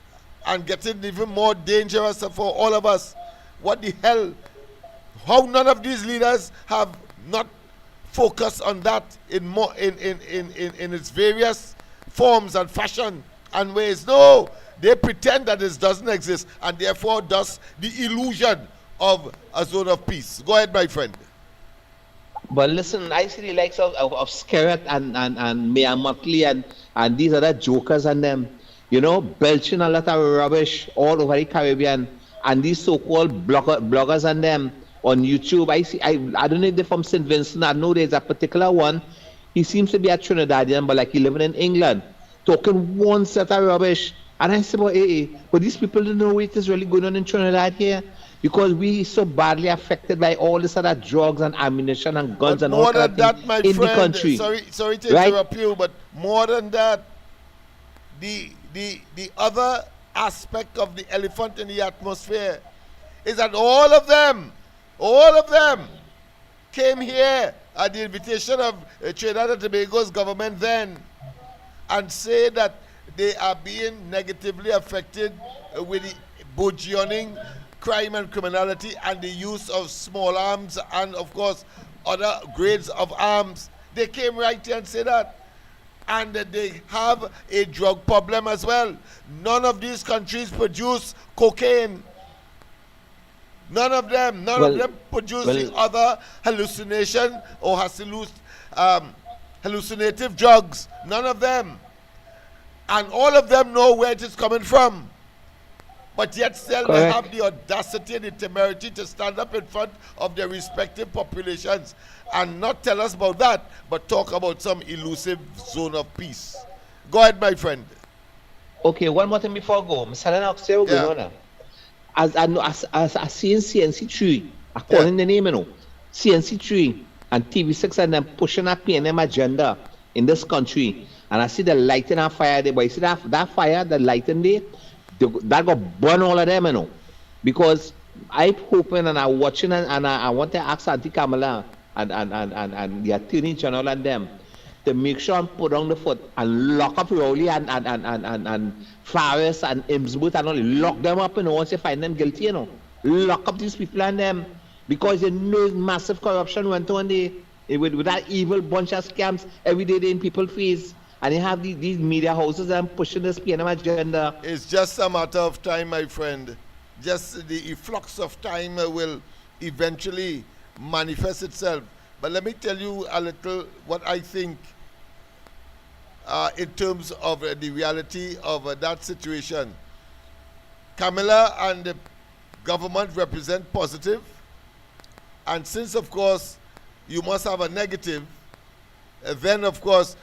and getting even more dangerous for all of us. What the hell? How none of these leaders have not focused on that in its various forms and fashion and ways? No, they pretend that it doesn't exist, and therefore does the illusion of a zone of peace. Go ahead, my friend. But listen, I see the likes of Skerritt and Mia Motley and these other jokers and them, you know, belching a lot of rubbish all over the Caribbean, and these so-called bloggers and them on YouTube. I don't know if they're from St. Vincent. I know there's a particular one. He seems to be a Trinidadian, but like he living in England, talking one set of rubbish. And I said, but these people don't know what is really going on in Trinidad here, because we so badly affected by all this other drugs and ammunition and guns and all that in the country. Sorry to interrupt you, but more than that, the other aspect of the elephant in the atmosphere is that all of them came here at the invitation of Trinidad and Tobago's government then, and say that they are being negatively affected with the burgeoning crime and criminality and the use of small arms and, of course, other grades of arms. They came right here and said that. And they have a drug problem as well. None of these countries produce cocaine. None of them produce the other hallucination or hallucinative drugs. None of them. And all of them know where it is coming from. But yet still they have the audacity and the temerity to stand up in front of their respective populations and not tell us about that, but talk about some elusive zone of peace. Go ahead, my friend. Okay, one more thing before I go. Mr. Lennox, as I see in CNC3, according to the name, you know, CNC3 and TV6 and them pushing a PNM agenda in this country, and I see the lighting on fire there, but you see that fire, the lighting there, that got burn all of them, you know, because I'm hoping and I'm watching and I want to ask Auntie Kamala and the Attorney General and them to make sure and put on the foot and lock up Rowley and Flowers and Imsbooth and all, lock them up, you know, once you find them guilty, you know, lock up these people and them, because you know massive corruption went on there with that evil bunch of scams every day in people's face. And you have these media houses and pushing this PNM agenda. It's just a matter of time, my friend. Just the efflux of time will eventually manifest itself. But let me tell you a little what I think in terms of the reality of that situation. Kamala and the government represent positive. And since, of course, you must have a negative, then, of course,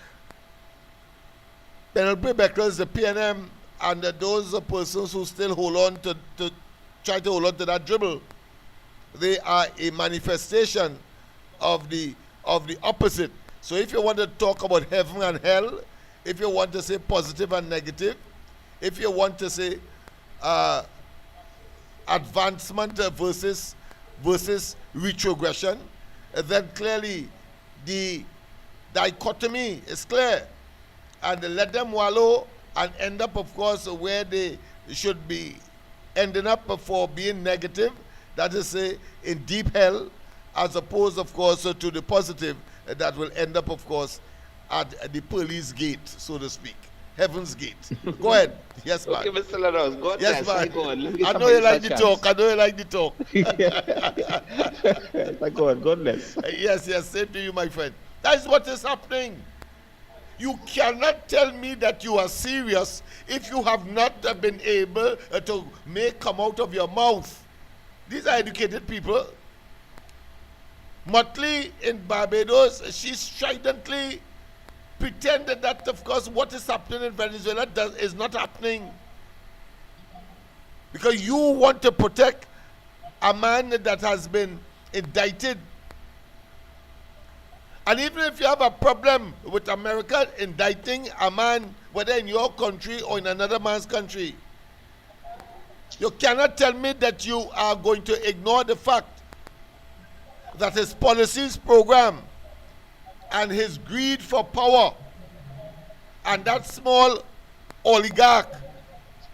Penelope Beckles, the PNM, and those persons who still hold on to try to hold on to that dribble, they are a manifestation of the opposite. So if you want to talk about heaven and hell, if you want to say positive and negative, if you want to say advancement versus retrogression, then clearly the dichotomy is clear. And let them wallow and end up, of course, where they should be ending up for being negative, that is, say, in deep hell, as opposed, of course, to the positive that will end up, of course, at the police gate, so to speak. Heaven's gate. Go ahead. Yes, man. Okay, Mr. Lennox, God yes, bless. man. I know you like the talk. I know you like the talk. Thank God. God bless. Yes, same to you, my friend. That is what is happening. You cannot tell me that you are serious if you have not been able to make come out of your mouth. These are educated people. Motley in Barbados, she stridently pretended that, of course, what is happening in Venezuela is not happening. Because you want to protect a man that has been indicted. And even if you have a problem with America indicting a man, whether in your country or in another man's country, you cannot tell me that you are going to ignore the fact that his policies, program, and his greed for power, and that small oligarch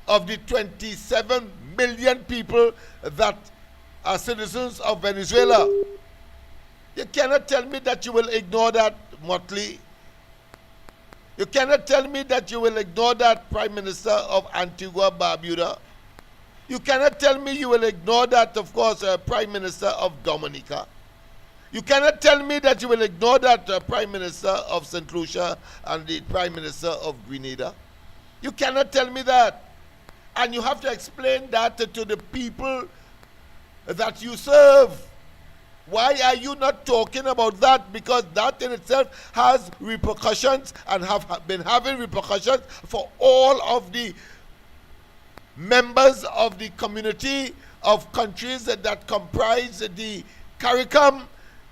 of the 27 million people that are citizens of Venezuela. You cannot tell me that you will ignore that, Motley. You cannot tell me that you will ignore that, Prime Minister of Antigua Barbuda. You cannot tell me you will ignore that, of course, Prime Minister of Dominica. You cannot tell me that you will ignore that, Prime Minister of St. Lucia and the Prime Minister of Grenada. You cannot tell me that. And you have to explain that to the people that you serve. Why are you not talking about that? Because that in itself has repercussions and have been having repercussions for all of the members of the community of countries that comprise the CARICOM.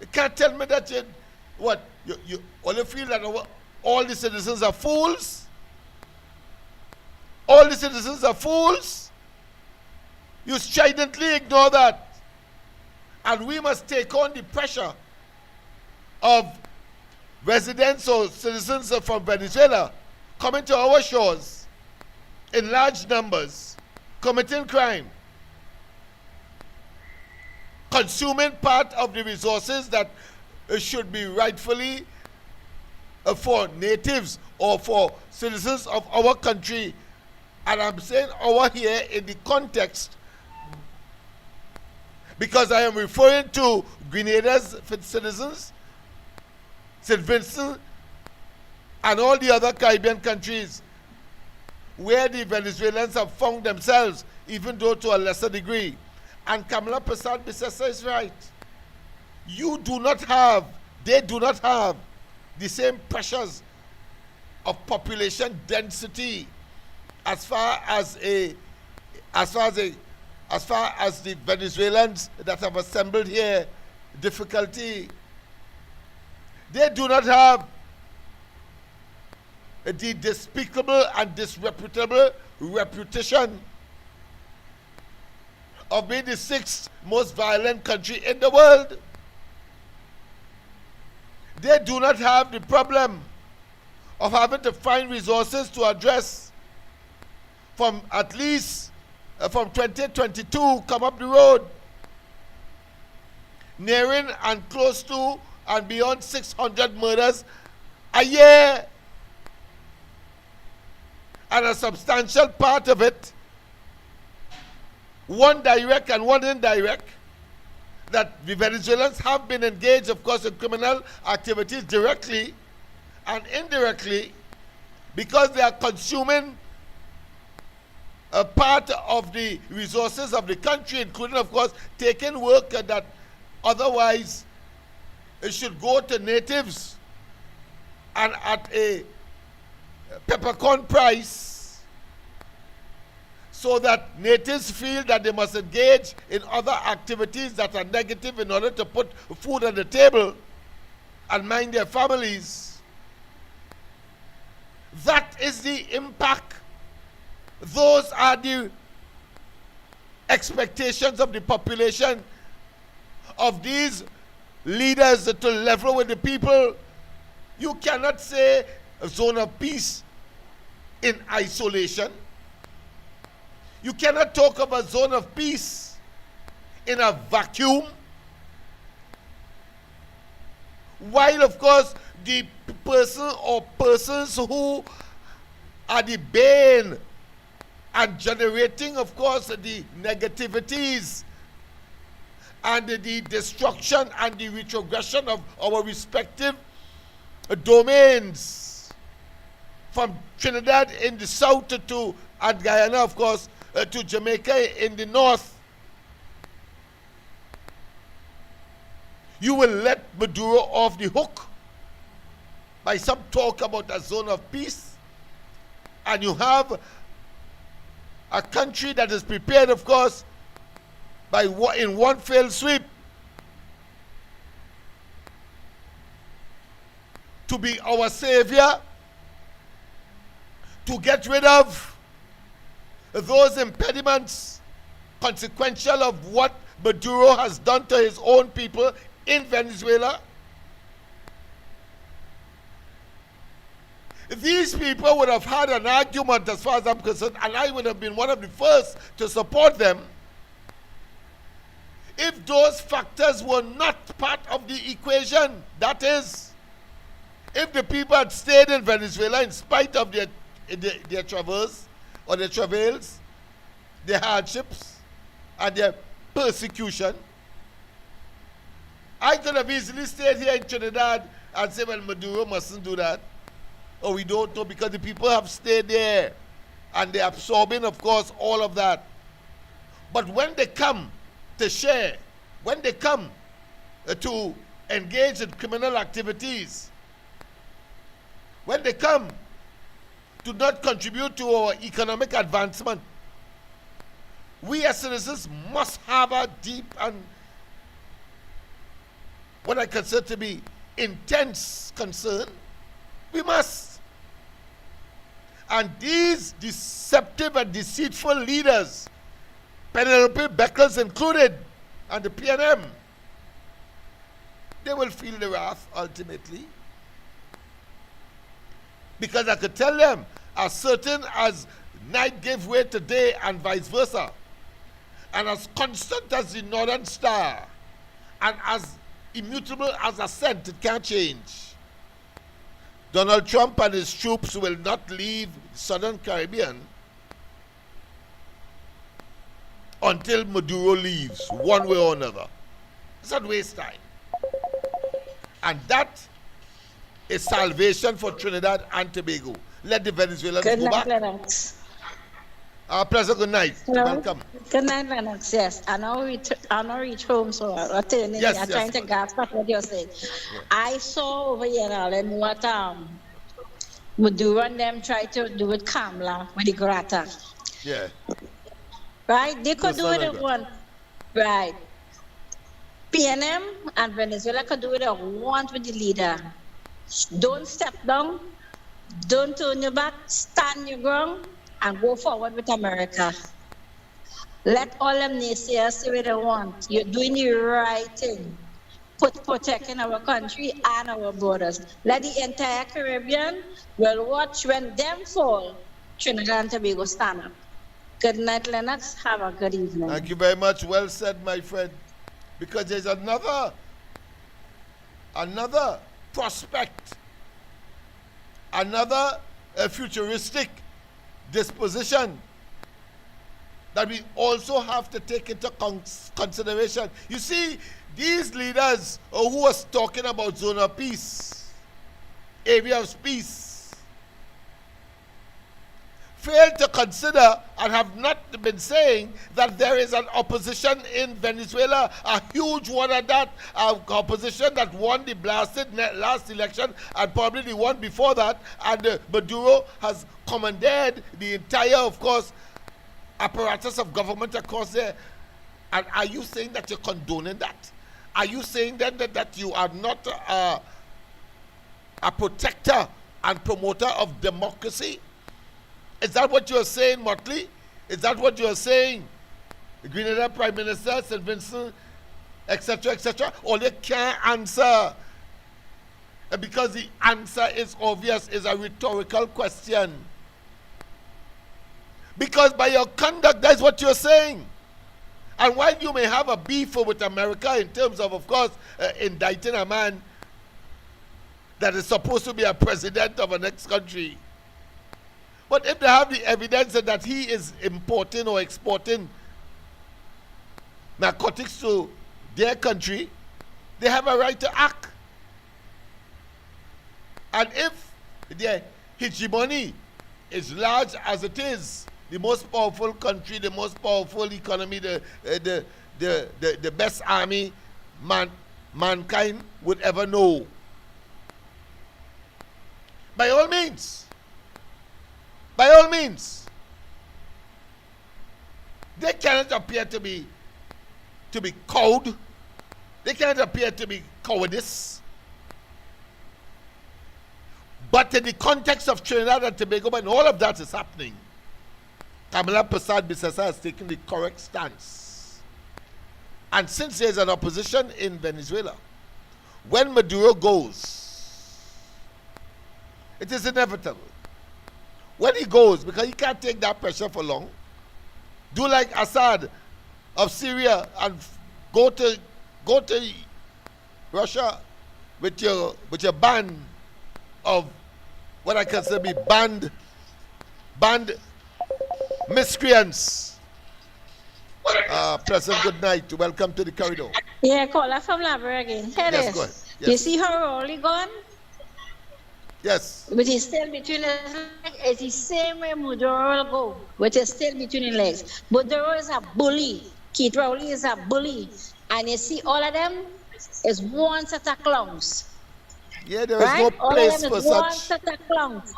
You can't tell me that you only feel that all the citizens are fools? All the citizens are fools? You stridently ignore that. And we must take on the pressure of residents or citizens from Venezuela coming to our shores in large numbers, committing crime, consuming part of the resources that should be rightfully for natives or for citizens of our country. And I'm saying our here in the context because I am referring to Grenada's citizens, St. Vincent, and all the other Caribbean countries where the Venezuelans have found themselves, even though to a lesser degree. And Kamala Persad-Bissessar is right. You do not have, they do not have the same pressures of population density as far as the Venezuelans that have assembled here, difficulty. They do not have the despicable and disreputable reputation of being the 6th most violent country in the world. They do not have the problem of having to find resources to address from at least from 2022 come up the road, nearing and close to and beyond 600 murders a year, and a substantial part of it, one direct and one indirect, that the Venezuelans have been engaged, of course, in criminal activities directly and indirectly because they are consuming a part of the resources of the country, including, of course, taking work that otherwise it should go to natives and at a peppercorn price, so that natives feel that they must engage in other activities that are negative in order to put food on the table and mind their families. That is the impact. Those are the expectations of the population of these leaders to level with the people. You cannot say a zone of peace in isolation. You cannot talk of a zone of peace in a vacuum. While, of course, the person or persons who are the bane and generating, of course, the negativities and the destruction and the retrogression of our respective domains, from Trinidad in the south to and Guyana, of course, to Jamaica in the north. You will let Maduro off the hook by some talk about a zone of peace, and you have a country that is prepared, of course, in one fell sweep to be our savior, to get rid of those impediments consequential of what Maduro has done to his own people in Venezuela. These people would have had an argument, as far as I'm concerned, and I would have been one of the first to support them, if those factors were not part of the equation. That is, if the people had stayed in Venezuela in spite of their travails, their hardships, and their persecution, I could have easily stayed here in Trinidad and say, well, Maduro mustn't do that. Or we don't know, because the people have stayed there and they're absorbing, of course, all of that. But when they come to share, when they come to engage in criminal activities, when they come to not contribute to our economic advancement, we as citizens must have a deep and what I consider to be intense concern. We must. And these deceptive and deceitful leaders, Penelope Beckles included, and the PNM, they will feel the wrath ultimately. Because I could tell them, as certain as night gave way to day and vice versa, and as constant as the northern star, and as immutable as ascent, it can't change. Donald Trump and his troops will not leave the Southern Caribbean until Maduro leaves, one way or another. It's not waste time. And that is salvation for Trinidad and Tobago. Let the Venezuelans go back. Lennox. Our pleasure, good night. Hello. Welcome. Good night, Lennox. Yes, I know reach home, so I'm trying to grasp what you're saying. Yeah. I saw over here, Alan, what Maduro and them try to do with Kamala, with the Grata. Yeah. Right? They could do it at one. Right. PNM and Venezuela could do it at one with the leader. Don't step down. Don't turn your back. Stand your ground. And go forward with America. Let all them naysayers say what they want. You're doing the right thing. Protecting our country and our borders. Let the entire Caribbean will watch when them fall. Trinidad and Tobago stand up. Good night, Lennox. Have a good evening. Thank you very much. Well said, my friend. Because there's another prospect, another futuristic disposition that we also have to take into consideration. You see, these leaders who are talking about zone of peace, area of peace, fail to consider and have not been saying that there is an opposition in Venezuela, a huge one at that, opposition that won the blasted last election and probably the one before that, and Maduro has commandeered the entire, of course, apparatus of government across there. And are you saying that you're condoning that? Are you saying then that you are not a protector and promoter of democracy? Is that what you are saying, Motley? Is that what you are saying? Grenada Prime Minister St. Vincent etc., etc., or they can't answer because the answer is obvious, is a rhetorical question. Because by your conduct, that's what you're saying. And while you may have a beef with America in terms of course, indicting a man that is supposed to be a president of a next country, but if they have the evidence that he is importing or exporting narcotics to their country, they have a right to act. And if their hegemony is large as it is, the most powerful country, the most powerful economy, the best army mankind would ever know, by all means, they cannot appear to be cowed. They cannot appear to be cowardice. But in the context of Trinidad and Tobago, when all of that is happening, Kamala Persad-Bissessar has taken the correct stance. And since there's an opposition in Venezuela, when Maduro goes, it is inevitable. When he goes, because he can't take that pressure for long, do like Assad of Syria and go to Russia with your band of what I consider be banned miscreants. President, good night. Welcome to the corridor. Yeah, caller from Labrador again. Here yes, is. go ahead. Yes. You see how Rolly gone? Yes. With his tail between his legs, it's the same way Maduro will go, with his tail between his legs. Maduro is a bully. Keith Rowley is a bully. And you see all of them is one set of clowns. Yeah, there is no place for such. One set of clowns.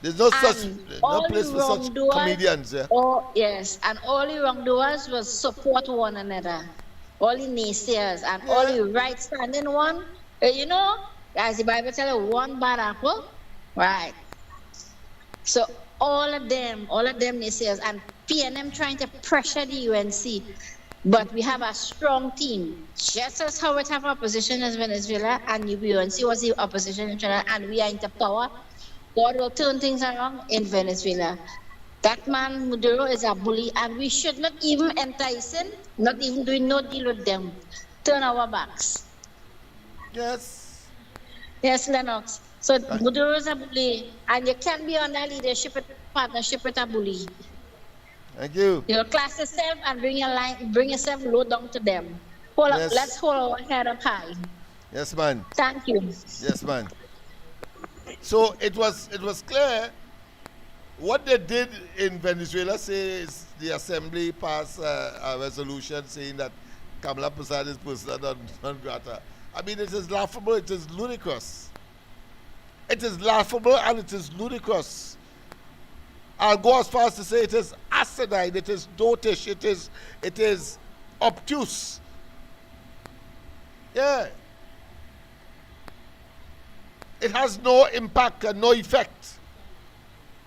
There's no place for such comedians. Yeah. Oh, yes. And all the wrongdoers will support one another. All the naysayers and all the right-standing one. You know, as the Bible tells you, one bad apple. Right. So all of them naysayers, and PNM trying to pressure the UNC. But we have a strong team. Just as how we have opposition in Venezuela, and the UNC was the opposition in Trinidad, and we are into power, God will turn things around in Venezuela. That man, Maduro, is a bully, and we should not even entice him, not even doing no deal with them. Turn our backs. Yes. Yes, Lennox. So Maduro is a bully, and you can't be on that leadership partnership with a bully. Thank you. You class yourself and bring yourself low down to them. Let's hold our head up high. Yes, man. Thank you. Yes, man. So it was clear what they did in Venezuela. Says the assembly passed a resolution saying that Kamala Persad is persona non grata. I mean, it is laughable. It is ludicrous. It is laughable and it is ludicrous. I'll go as far as to say it is asinine, it is dotish, it is obtuse. Yeah. It has no impact and no effect.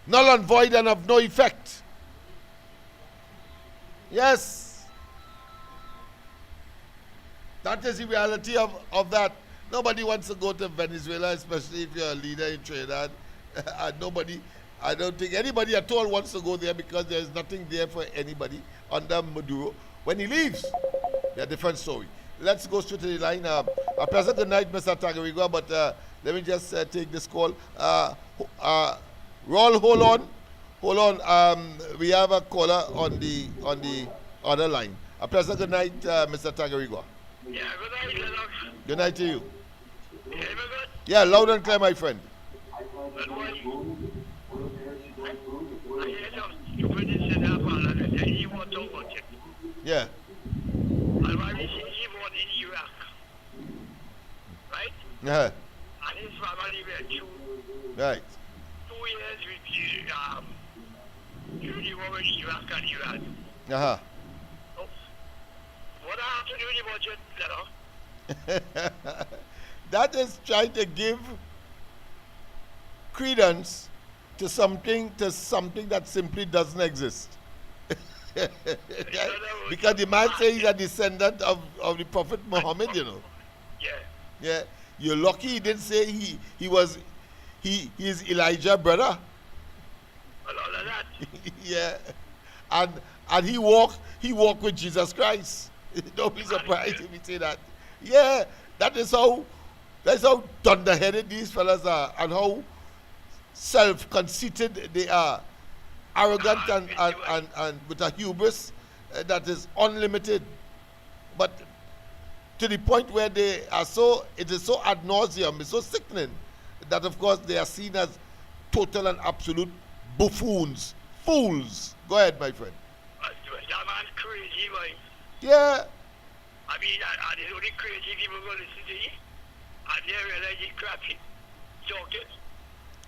Null and void and of no effect. Yes. That is the reality of that. Nobody wants to go to Venezuela, especially if you're a leader in Trinidad. I don't think anybody at all wants to go there because there's nothing there for anybody under Maduro. When he leaves, a different story. Let's go straight to the line. President, good night, Mr. Tagarigo, but let me just take this call. Roll, hold on. We have a caller on the other line. President, good night, Mr. Tagarigo. Yeah, good night, Lennox. Good night to you. Yeah, good? Yeah, loud and clear, my friend. Good morning. I hear some stupidness in that part, and they say he won't talk about it. Yeah. And why we see he won in Iraq, right? Yeah. And his family were two. Right. 2 years with during the war in Iraq and Iran. Uh-huh. So, what happened to do the budget, you know? That is trying to give credence to something that simply doesn't exist. Because the man says he's a descendant of the Prophet Muhammad, you know. Yeah. Yeah. You're lucky he didn't say he is Elijah brother. Well, all of that. Yeah. And he walked with Jesus Christ. Don't be surprised if he say that. Yeah, that's how thunderheaded these fellas are, and how self-conceited they are, arrogant and with a hubris that is unlimited. But to the point where it is so ad nauseum, it's so sickening, that of course they are seen as total and absolute buffoons, fools. Go ahead, my friend. That man crazy, boy. Yeah. I mean, and it's only crazy people go listen to him, and they realize he's crappy. Joking.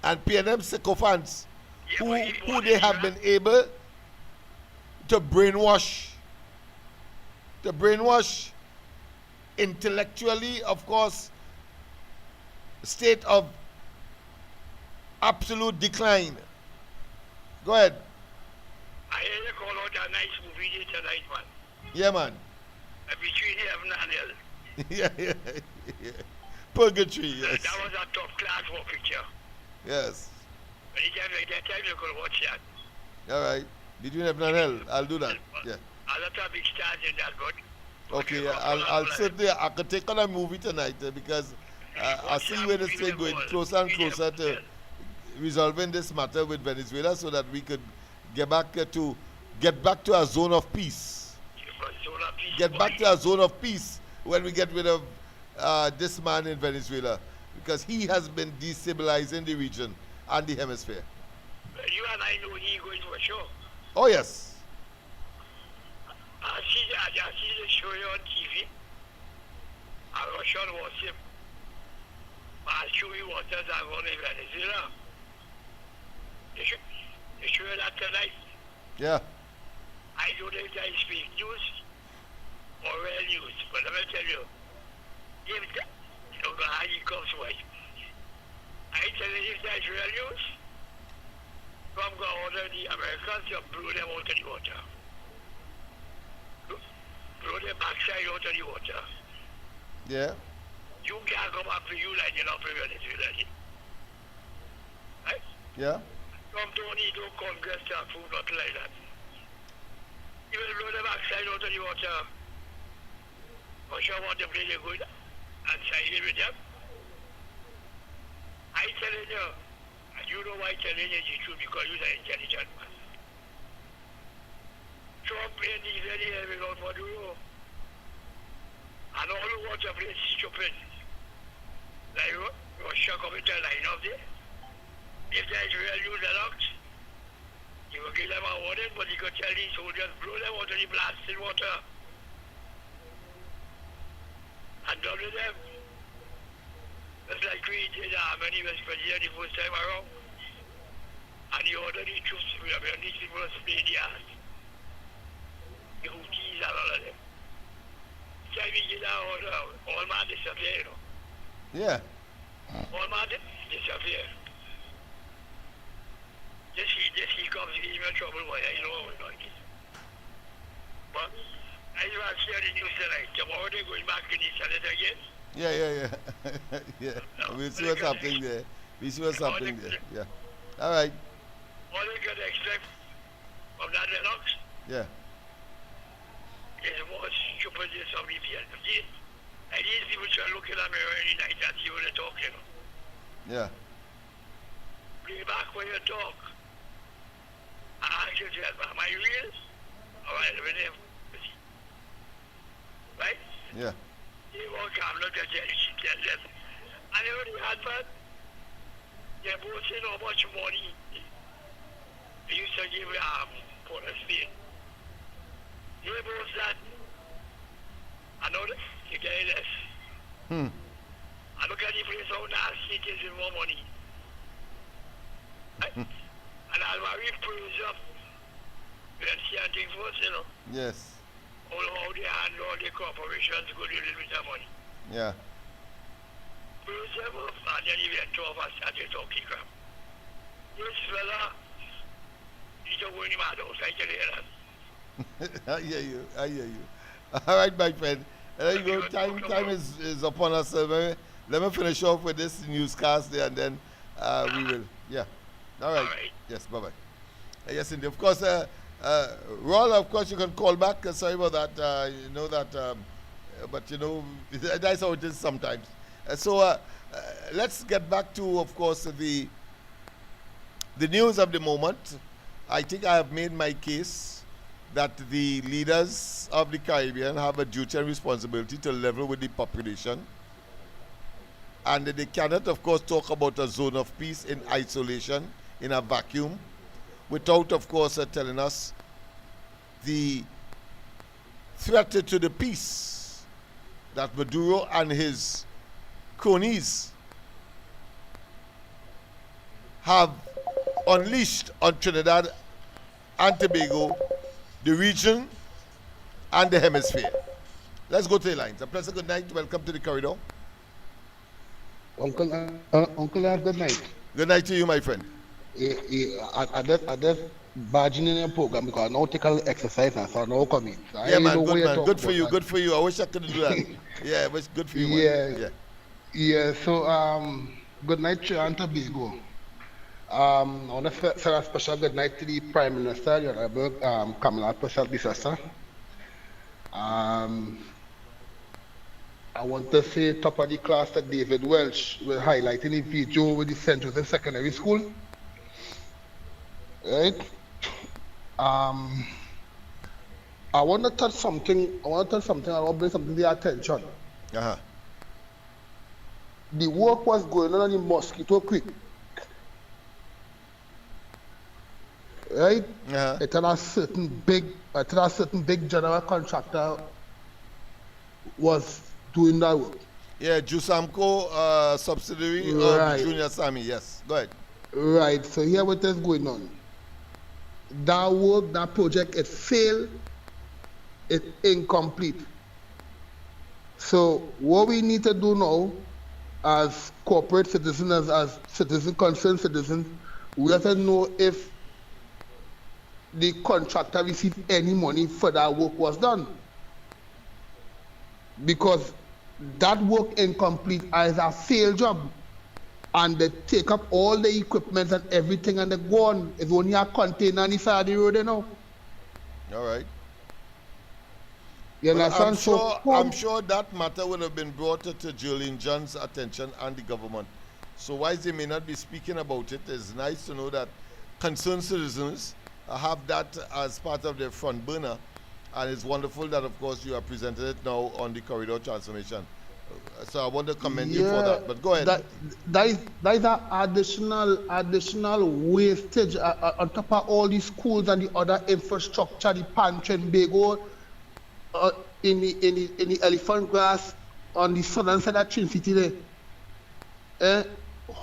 And PNM sycophants who they have been able to brainwash intellectually, of course, state of absolute decline. Go ahead. I hear you call out a nice movie there tonight, man. Yeah, man. Between heaven and hell. Yeah. Purgatory, yes. That was a top class war picture. Yes. Anytime you get time, you could watch that. All right. Between heaven and hell, I'll do that. Yeah. A lot of big stars in that, but. Okay, yeah, I'll sit there. I could take on a movie tonight because I see where this thing going closer and closer to resolving this matter with Venezuela, so that we could get back to a zone of peace. Get back to a zone of peace when we get rid of this man in Venezuela, because he has been destabilizing the region and the hemisphere. You and I know he going for sure. Oh yes. I see the show on TV. I was sure it was him. I show you what does I want in Venezuela. They show that tonight. Yeah. I don't know if that is fake news or real news, but let me tell you, if that, you know, how he comes away. I tell you, if that's real news, from God order the Americans to blow them out of the water. Blow their backside out of the water. Yeah. You can't come up to you like you're not Venezuela. Right? Yeah. Trump don't need no Congress to approve nothing like that. You will blow the backside out of the water. For sure want to play the good and side it with them. I telling you, and you know why I'm telling you the truth, because you're an intelligent man. Trump ain't very heavy out for you. And all who want to play stupid. Like Russia coming to line up there. If there's real news Lennox, you will give them a warning, but you can tell these soldiers, blow them out of the blasted water. And done with them. It's like we did Armani was president the first time around. And you ordered the troops, these people are splaying the ass. The Houthis and all of them. Time we get that order, all man disappear, you know. Yeah. All man disappear. Just he comes, he give me trouble, boy, I know how we're going to get. But I just want to share the news tonight. Tomorrow they're going back to the Senate again. Yeah. Yeah. We'll see what's happening there. Yeah. All right. All they can expect from that Lennox Yeah. is more stupidness of the people. And these people should look in the mirror every night and see what they're talking. Yeah. Bring back when you talk. And ask yourself, am I real? Or am I living in? Right? Yeah. They won't come, look at them, she tells them. And you know the hard part? They're boasting how much money they used to give for the state. They boast that. I know that you get less. And look at the place how nasty it is with more money. Right? And I'll worry praise up. We don't see anything first, you know. Yes. How they handle all the corporations go to a little bit of money. Yeah. Praise them up, and then you get 12 and start to talk crap. This fella, he's a winning man, I tell you that. I hear you. I hear you. All right, my friend. There you go. Time is upon us. Let me finish off with this newscast there, and then we will. Yeah. All right. Yes. Bye bye. Yes, indeed. Of course, Roll. Of course, you can call back. Sorry about that. You know that, but you know that's how it is sometimes. Let's get back to, of course, the news of the moment. I think I have made my case that the leaders of the Caribbean have a duty and responsibility to level with the population. And they cannot, of course, talk about a zone of peace in isolation, in a vacuum, without, of course, telling us the threat to the peace that Maduro and his cronies have unleashed on Trinidad and Tobago, the region, and the hemisphere. Let's go to the lines. A pleasant good night. Welcome to the corridor. Uncle, good night. Good night to you, my friend. I just barging in your program because I now take a exercise and so I now come in. So yeah, man, good man. Good for you, good for you. I wish I could do that. Yeah, it was good for you, man. Yeah, so, good night to Tobago. I want to say a special good night to the Prime Minister, the Honorable Kamala Bissessa. I want to say top of the class that David Welch will highlighting the video with the St. Joseph Secondary School. Right? I want to touch something. I want to bring something to the attention. The work was going on in Mosquito Creek. Right? It had a certain big general contractor was doing that work. Yeah, Jusamco subsidiary of Junior Sammy. Yes, go ahead. Right. So here what is going on. That work, that project, it failed. It's incomplete. So what we need to do now, as corporate citizens, as concerned citizens, we have to know if the contractor received any money for that work was done. Because that work incomplete is a failed job. And they take up all the equipment and everything and they go on. It's only a container on the side of the road, you know. All right. You understand? I'm sure that matter would have been brought to Julian John's attention and the government. So whilst they may not be speaking about it, it's nice to know that concerned citizens have that as part of their front burner. And it's wonderful that, of course, you have presented it now on the corridor transformation. So I want to commend you for that. But go ahead. That is an additional wastage on top of all the schools and the other infrastructure, the pantry and bagel, in the elephant grass on the southern side of Trinity there.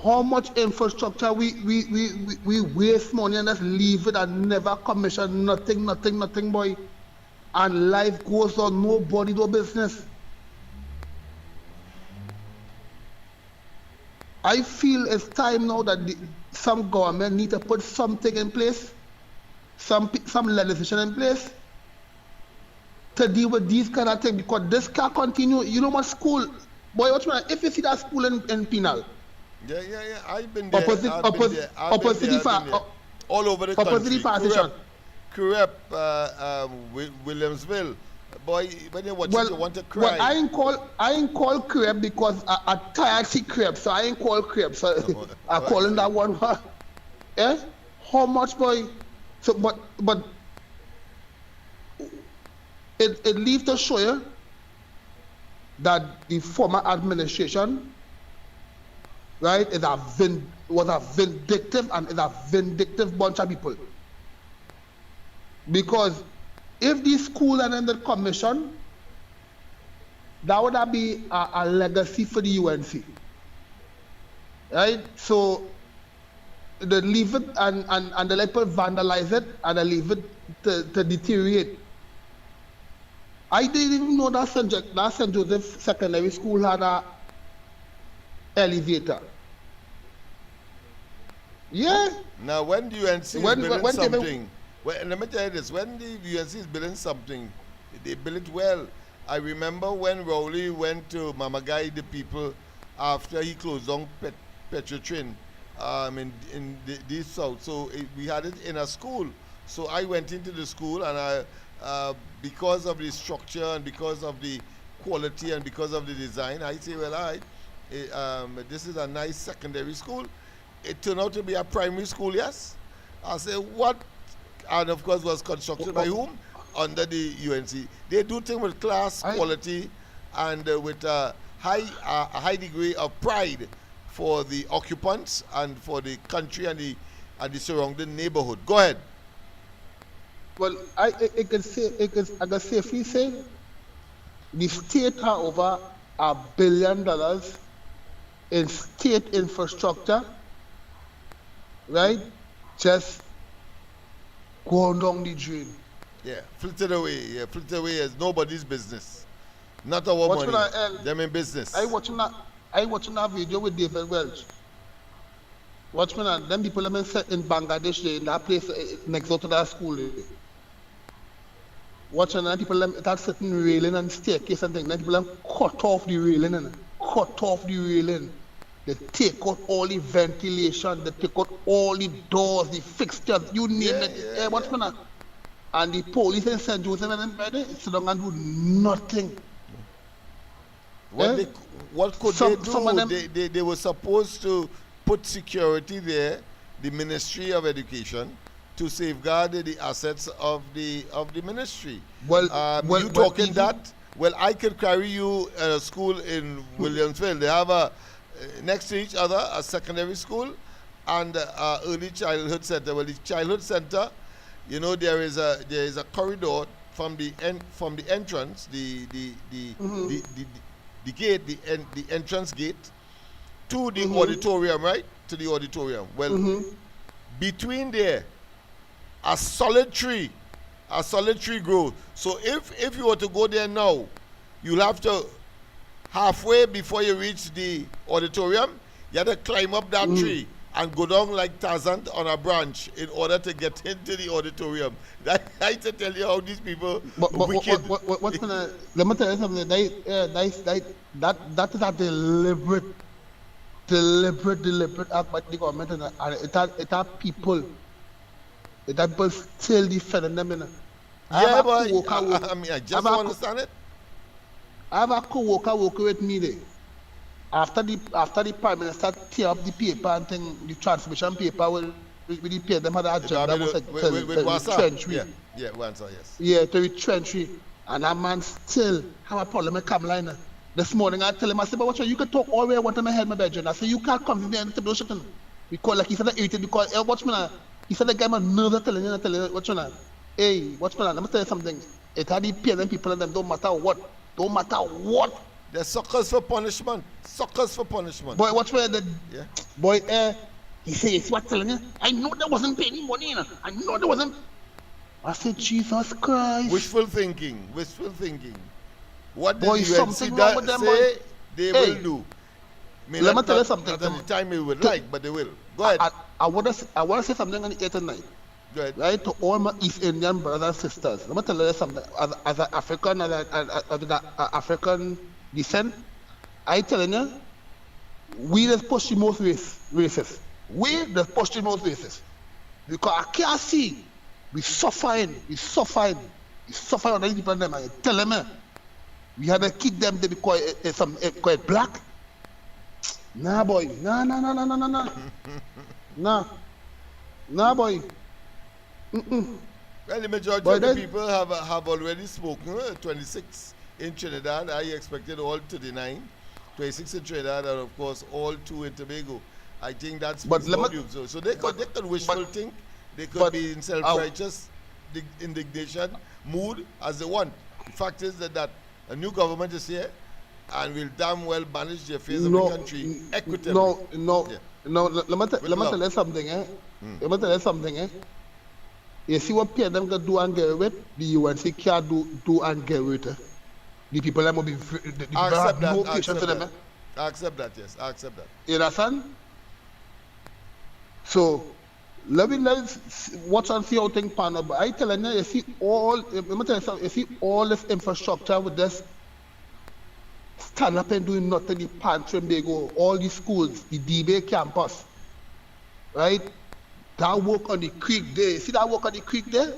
How much infrastructure we waste money and just leave it and never commission nothing, boy. And life goes on, nobody do business. I feel it's time now that some government need to put something in place, some legislation in place to deal with these kind of things, because this can't continue. You know what school, boy, watch me, if you see that school in Penal. Yeah, I've been there. All over the country. Crep, Williamsville. Boy, when you watch it, you want to cry. Well, I ain't call Crep because I tired see Crep, so I ain't call Crep. So I calling that one. How much, boy? So, but it leaves to show you that the former administration, right, was a vindictive and is a vindictive bunch of people. Because if the school and then the commission, that would be a legacy for the UNC. Right? So they leave it and they let people vandalize it and they leave it to deteriorate. I didn't even know that St. Joseph Secondary School had a elevator. Yeah. Now when the UNC is building something, Well, and let me tell you this: when the UNC is building something, they build it well. I remember when Rowley went to Mamagai, the people, after he closed down Petrotrin in the south. So we had it in a school. So I went into the school, and because of the structure and because of the quality and because of the design, I say, well, all right, this is a nice secondary school. It turned out to be a primary school, yes. I say, what? And of course, was constructed by whom? Under the UNC. They do things with class, quality, and with a high degree of pride for the occupants and for the country and the surrounding neighborhood. Go ahead. Well, I can safely say the state has over $1 billion in state infrastructure, right? Just going down the drain. Yeah, filtered away. Yeah, filtered away is nobody's business. Not our money. Them in business. I watching that video with David Welch. Watch me, them people in Bangladesh, in that place next door to that school. Watching that people that certain railing and staircase and things. Then people cut off the railing and cut off the railing. They take out all the ventilation. They take out all the doors, the fixtures. You name it. Watch me now. And the police in St. Joseph and them sit down and do nothing. What could they do? They were supposed to put security there, the Ministry of Education, to safeguard the assets of the ministry. Well, you talking that? Well, I could carry you a school in Williamsville. They have next to each other a secondary school and early childhood center. Well, the childhood center, you know, there is a corridor from the entrance, the gate, the entrance gate to the auditorium, right? To the auditorium. Well, between there, a solid tree grows. So if you were to go there now, you'll have to halfway before you reach the auditorium, you have to climb up that tree and go down like Tarzan on a branch in order to get into the auditorium. I to tell you how these people wicked. Let me tell you something. That is a deliberate act by the government, and it are people still defending them. Yeah, but I just don't understand it. I have a co-worker working with me there. After the Prime Minister tear up the paper and thing, the transmission paper with the paper, them had a job that was to retrench me. Yeah, Wansa, yes. Yeah, to retrench me. And that man still have a problem with Camliner. This morning I tell him, I said, but watch out, you can talk all the way, I want to head my bedroom. I said, you can't come to me and tell me shit. Because like he said, irritated because, hey, watch me now. He said, the guy man nervous telling you, watch me now. Hey, watch me now, let me tell you something. It had the pain and people and them, don't matter what. Don't matter what. They're suckers for punishment. Suckers for punishment. Boy, watch where the boy he says, what telling you? I know there wasn't paying money, you know. I know there wasn't. I said, Jesus Christ. Wishful thinking. What boy, did something wrong with them, say they will do? Let me tell you something. Not at the time we would like, but they will. Go ahead. I want to say something on the 8th and 9th. Go ahead. Right, to all my East Indian brothers and sisters. Let me tell you something. As an African, African descent, I telling you, we just push the most racist. We just push the most racist. Because I can't see. We suffering on the people them. I tell them, we had to kick them to be quite black. Nah, boy. Nah. Nah, boy. Well, the majority of the people have already spoken. 26 in Trinidad. I expected all 39. 26 in Trinidad, and of course all 2 in Tobago. I think that's volumes. So they could wishful think. They could be in self-righteous indignation mood as they want. The fact is that a new government is here and will damn well manage the affairs of the country equitably. No. Let me tell you something. Let me tell you something. You see what them can do and get with? The UNC can't do and get with. The people that will be have no patience for them. I accept that, yes. I accept that. You understand? So, let me watch and see how things pan out. But I tell you, you see all, let me tell you something, you see all this infrastructure with this stand up and doing nothing, the pantry, they go, all the schools, the DBA campus, right? That work on the creek there, see that work on the creek there?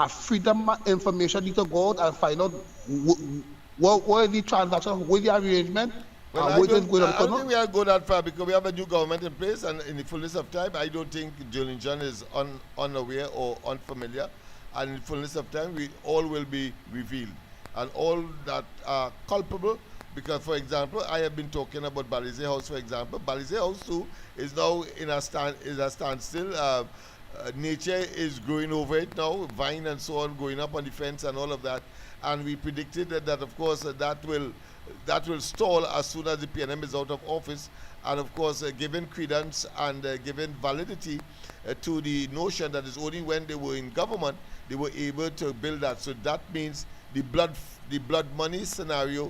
Freedom of information need to go out and find out what is the transaction, what is the arrangement, well, and what is going on. I don't think we are go that far because we have a new government in place, and in the fullness of time, I don't think Julian John is unaware or unfamiliar. And in the fullness of time, all will be revealed, and all that are culpable. Because, for example, I have been talking about Balize House, for example. Balize House too is now in a standstill. Nature is growing over it now, vine and so on, going up on the fence and all of that. And we predicted that of course, that will stall as soon as the PNM is out of office. And of course, given credence and given validity to the notion that it's only when they were in government they were able to build that. So that means the blood money scenario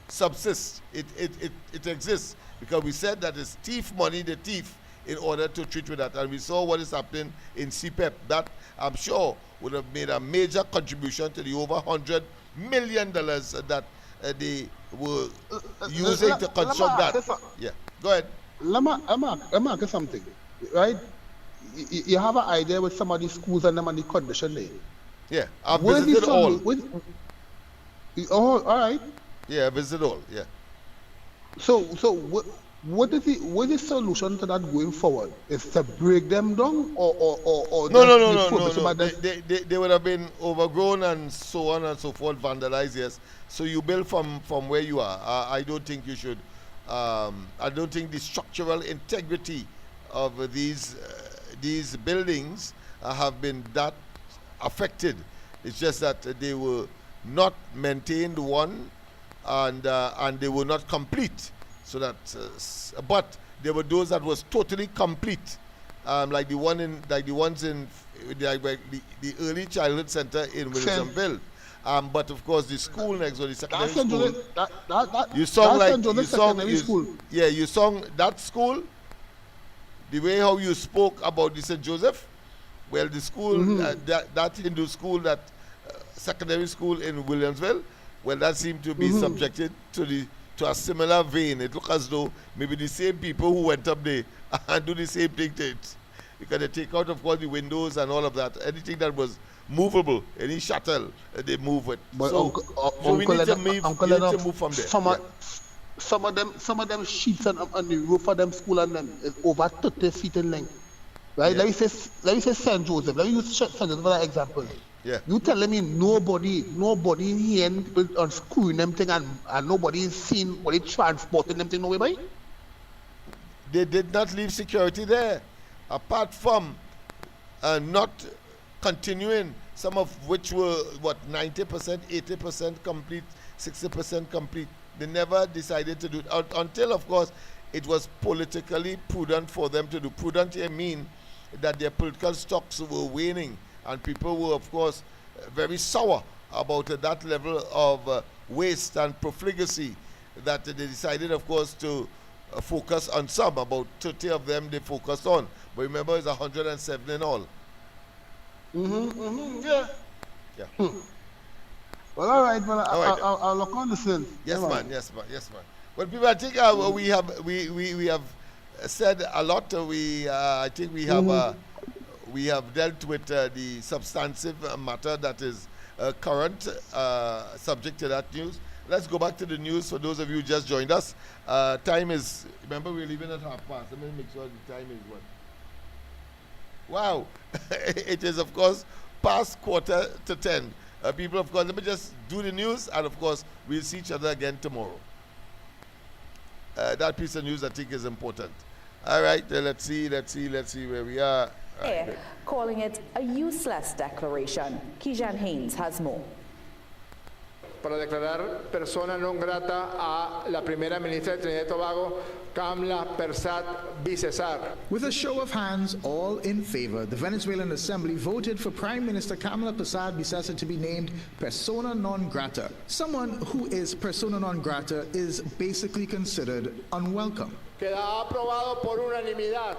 subsists. It exists because we said that it's thief money, the thief, in order to treat with that. And we saw what is happening in CPEP. That I'm sure would have made a major contribution to the over $100 million that they were using to construct that. Yeah, go ahead. Let me ask you something, right? You have an idea with some of these schools and them and the condition there. Yeah, I've visited all. All right. Yeah, I visited all. Yeah. So what is the solution to that going forward? Is to break them down or no. They would have been overgrown and so on and so forth, vandalized. Yes. So you build from where you are. I don't think you should. I don't think the structural integrity of these buildings have been that affected. It's just that they were not maintained, one, and they were not complete. So that, but there were those that was totally complete, like the ones in the early childhood center in Wilsonville. But of course, the school next door, the secondary school. You sung that school. The way how you spoke about the St. Joseph, well, the school, that Hindu school, that secondary school in Williamsville, well, that seemed to be subjected to a similar vein. It looked as though maybe the same people who went up there and do the same thing to it. Because they take out, of course, the windows and all of that. Anything that was movable, any shuttle, they move it. But so we need to move from there. Some of them sheets on the roof of them school and them is over 30 feet in length. Right? Yeah. Let me say St. Joseph. Let me use St. Joseph for that example. Yeah. You telling me nobody in here unscrewing them thing and nobody is seeing what they transporting them thing no way by? They did not leave security there. Apart from not continuing, some of which were 90%, 80% complete, 60% complete. They never decided to do it until, of course, it was politically prudent for them to do. Prudent here mean that their political stocks were waning, and people were, of course, very sour about that level of waste and profligacy that they decided, of course, to focus on some. About 30 of them they focused on. But remember, it's 107 in all. Yeah. Well, all right, but I'll look on the scene. Yes, man. Well, people, I think we have said a lot. I think we have dealt with the substantive matter that is current, subject to that news. Let's go back to the news for those of you who just joined us. Time is, remember, we're leaving at 1:30. Let me make sure the time is what? Wow. It is, of course, past 9:45. People, of course, let me just do the news, and of course, we'll see each other again tomorrow. That piece of news, I think, is important. All right, let's see where we are. Right. Calling it a useless declaration. Kijan Haynes has more. para declarar persona non grata a la primera ministra de Trinidad y Tobago, Kamla Persat Bisesar. With a show of hands, all in favor, the Venezuelan Assembly voted for Prime Minister Kamla Persad Bisesar to be named persona non grata. Someone who is persona non grata is basically considered unwelcome. Queda aprobado por unanimidad.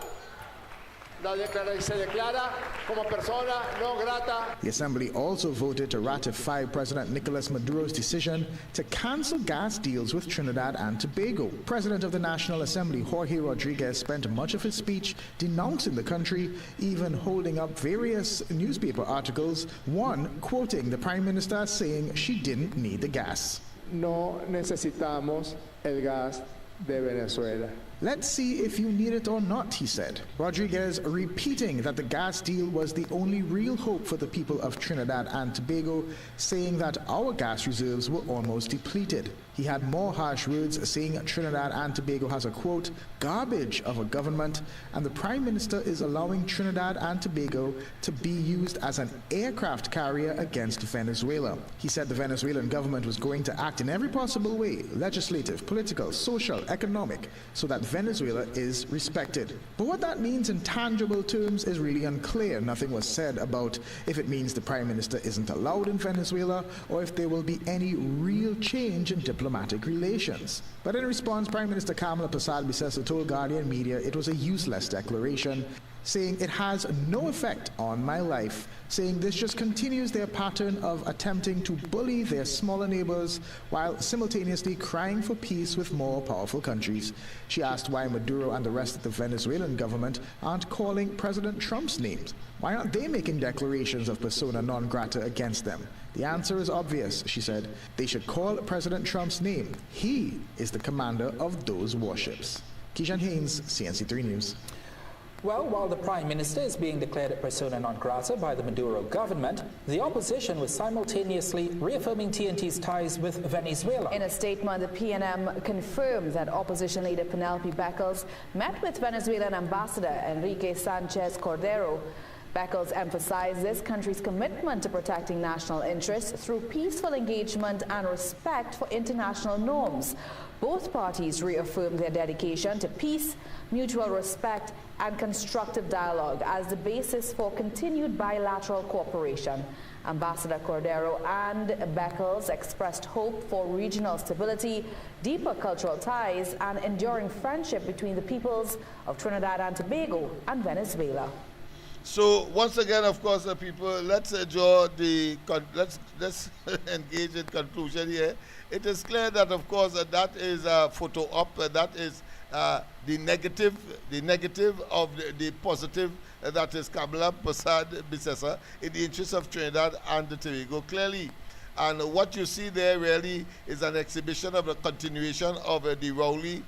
Se declara como persona non grata. The Assembly also voted to ratify President Nicolas Maduro's decision to cancel gas deals with Trinidad and Tobago. President of the National Assembly, Jorge Rodriguez, spent much of his speech denouncing the country, even holding up various newspaper articles, one quoting the Prime Minister saying she didn't need the gas. No necesitamos el gas de Venezuela. Let's see if you need it or not, he said. Rodriguez repeating that the gas deal was the only real hope for the people of Trinidad and Tobago, saying that our gas reserves were almost depleted. He had more harsh words, saying Trinidad and Tobago has a, quote, garbage of a government, and the Prime Minister is allowing Trinidad and Tobago to be used as an aircraft carrier against Venezuela. He said the Venezuelan government was going to act in every possible way, legislative, political, social, economic, so that Venezuela is respected. But what that means in tangible terms is really unclear. Nothing was said about if it means the Prime Minister isn't allowed in Venezuela or if there will be any real change in diplomatic relations. But in response, Prime Minister Kamla Persad Bisesar told Guardian Media it was a useless declaration, saying it has no effect on my life, saying this just continues their pattern of attempting to bully their smaller neighbors while simultaneously crying for peace with more powerful countries. She asked why Maduro and the rest of the Venezuelan government aren't calling President Trump's names. Why aren't they making declarations of persona non grata against them? The answer is obvious, she said. They should call President Trump's name. He is the commander of those warships. Keishan Haynes, CNC3 News. Well, while the Prime Minister is being declared persona non grata by the Maduro government, the opposition was simultaneously reaffirming TNT's ties with Venezuela. In a statement, the PNM confirmed that opposition leader Penelope Beckles met with Venezuelan Ambassador Enrique Sanchez Cordero. Beckles emphasized this country's commitment to protecting national interests through peaceful engagement and respect for international norms. Both parties reaffirmed their dedication to peace, mutual respect, and constructive dialogue as the basis for continued bilateral cooperation. Ambassador Cordero and Beckles expressed hope for regional stability, deeper cultural ties, and enduring friendship between the peoples of Trinidad and Tobago and Venezuela. So once again, of course, people, let's draw the let's engage in conclusion here. It is clear that, of course, that is a photo op. That is the negative of the positive. That is Kamla Persad Bisesar in the interest of Trinidad and Tobago, clearly. And what you see there really is an exhibition of a continuation of the Rowley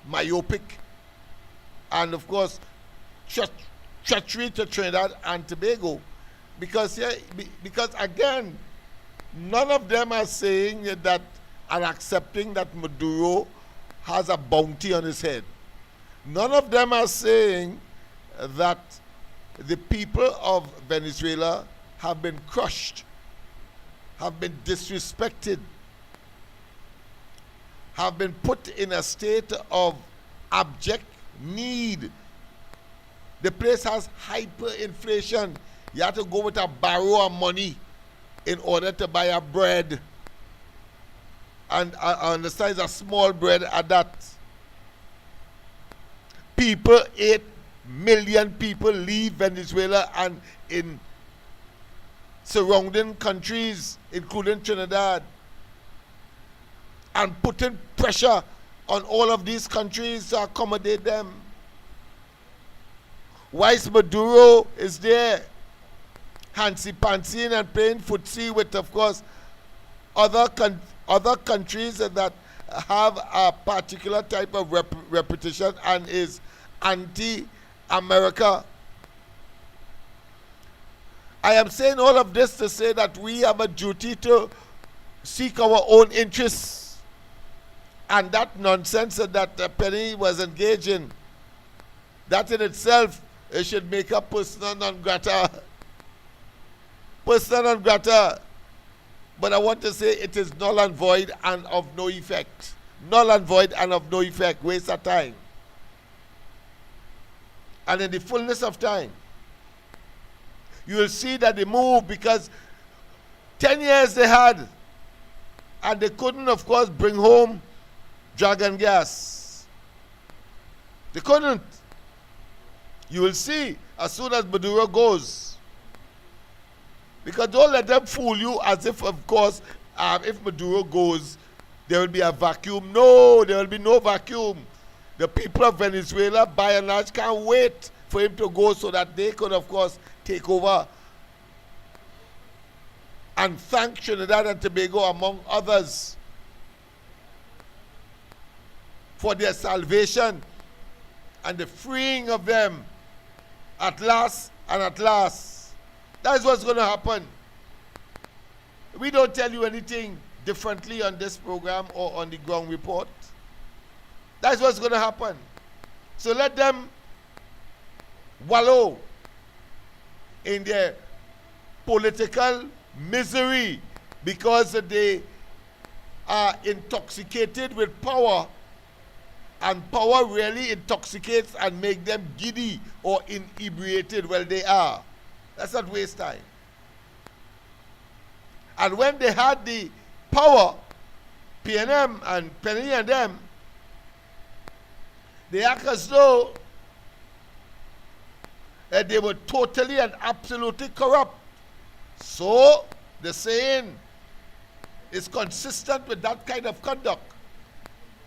myopic and, of course, treachery to Trinidad and Tobago, because again, none of them are saying that and accepting that Maduro has a bounty on his head. None of them are saying that the people of Venezuela have been crushed, have been disrespected, have been put in a state of abject need. The place has hyperinflation. You have to go with a barrow of money in order to buy a bread. And I understand it's a small bread at that. People, 8 million people leave Venezuela and in surrounding countries, including Trinidad, and putting pressure on all of these countries to accommodate them. Whilst Maduro is there, handsy-pansying and playing footsie with, of course, other countries that have a particular type of reputation and is anti-America. I am saying all of this to say that we have a duty to seek our own interests. And that nonsense that Penny was engaged in, that in itself, it should make a persona non grata. Persona non grata. But I want to say it is null and void and of no effect. Null and void and of no effect. Waste of time. And in the fullness of time, you will see that they move, because 10 years they had, and they couldn't, of course, bring home dragon gas. They couldn't. You will see as soon as Maduro goes. Because don't let them fool you as if, of course, if Maduro goes, there will be a vacuum. No, there will be no vacuum. The people of Venezuela, by and large, can't wait for him to go so that they could, of course, take over and thank Trinidad and Tobago, among others, for their salvation and the freeing of them at last and at last. That's what's going to happen. We don't tell you anything differently on this program or on the ground report. That's what's going to happen. So let them wallow in their political misery because they are intoxicated with power, and power really intoxicates and make them giddy or inebriated. Well, they are. That's not waste time. And when they had the power, PNM and Penny and them, they act as though they were totally and absolutely corrupt. So the saying is consistent with that kind of conduct.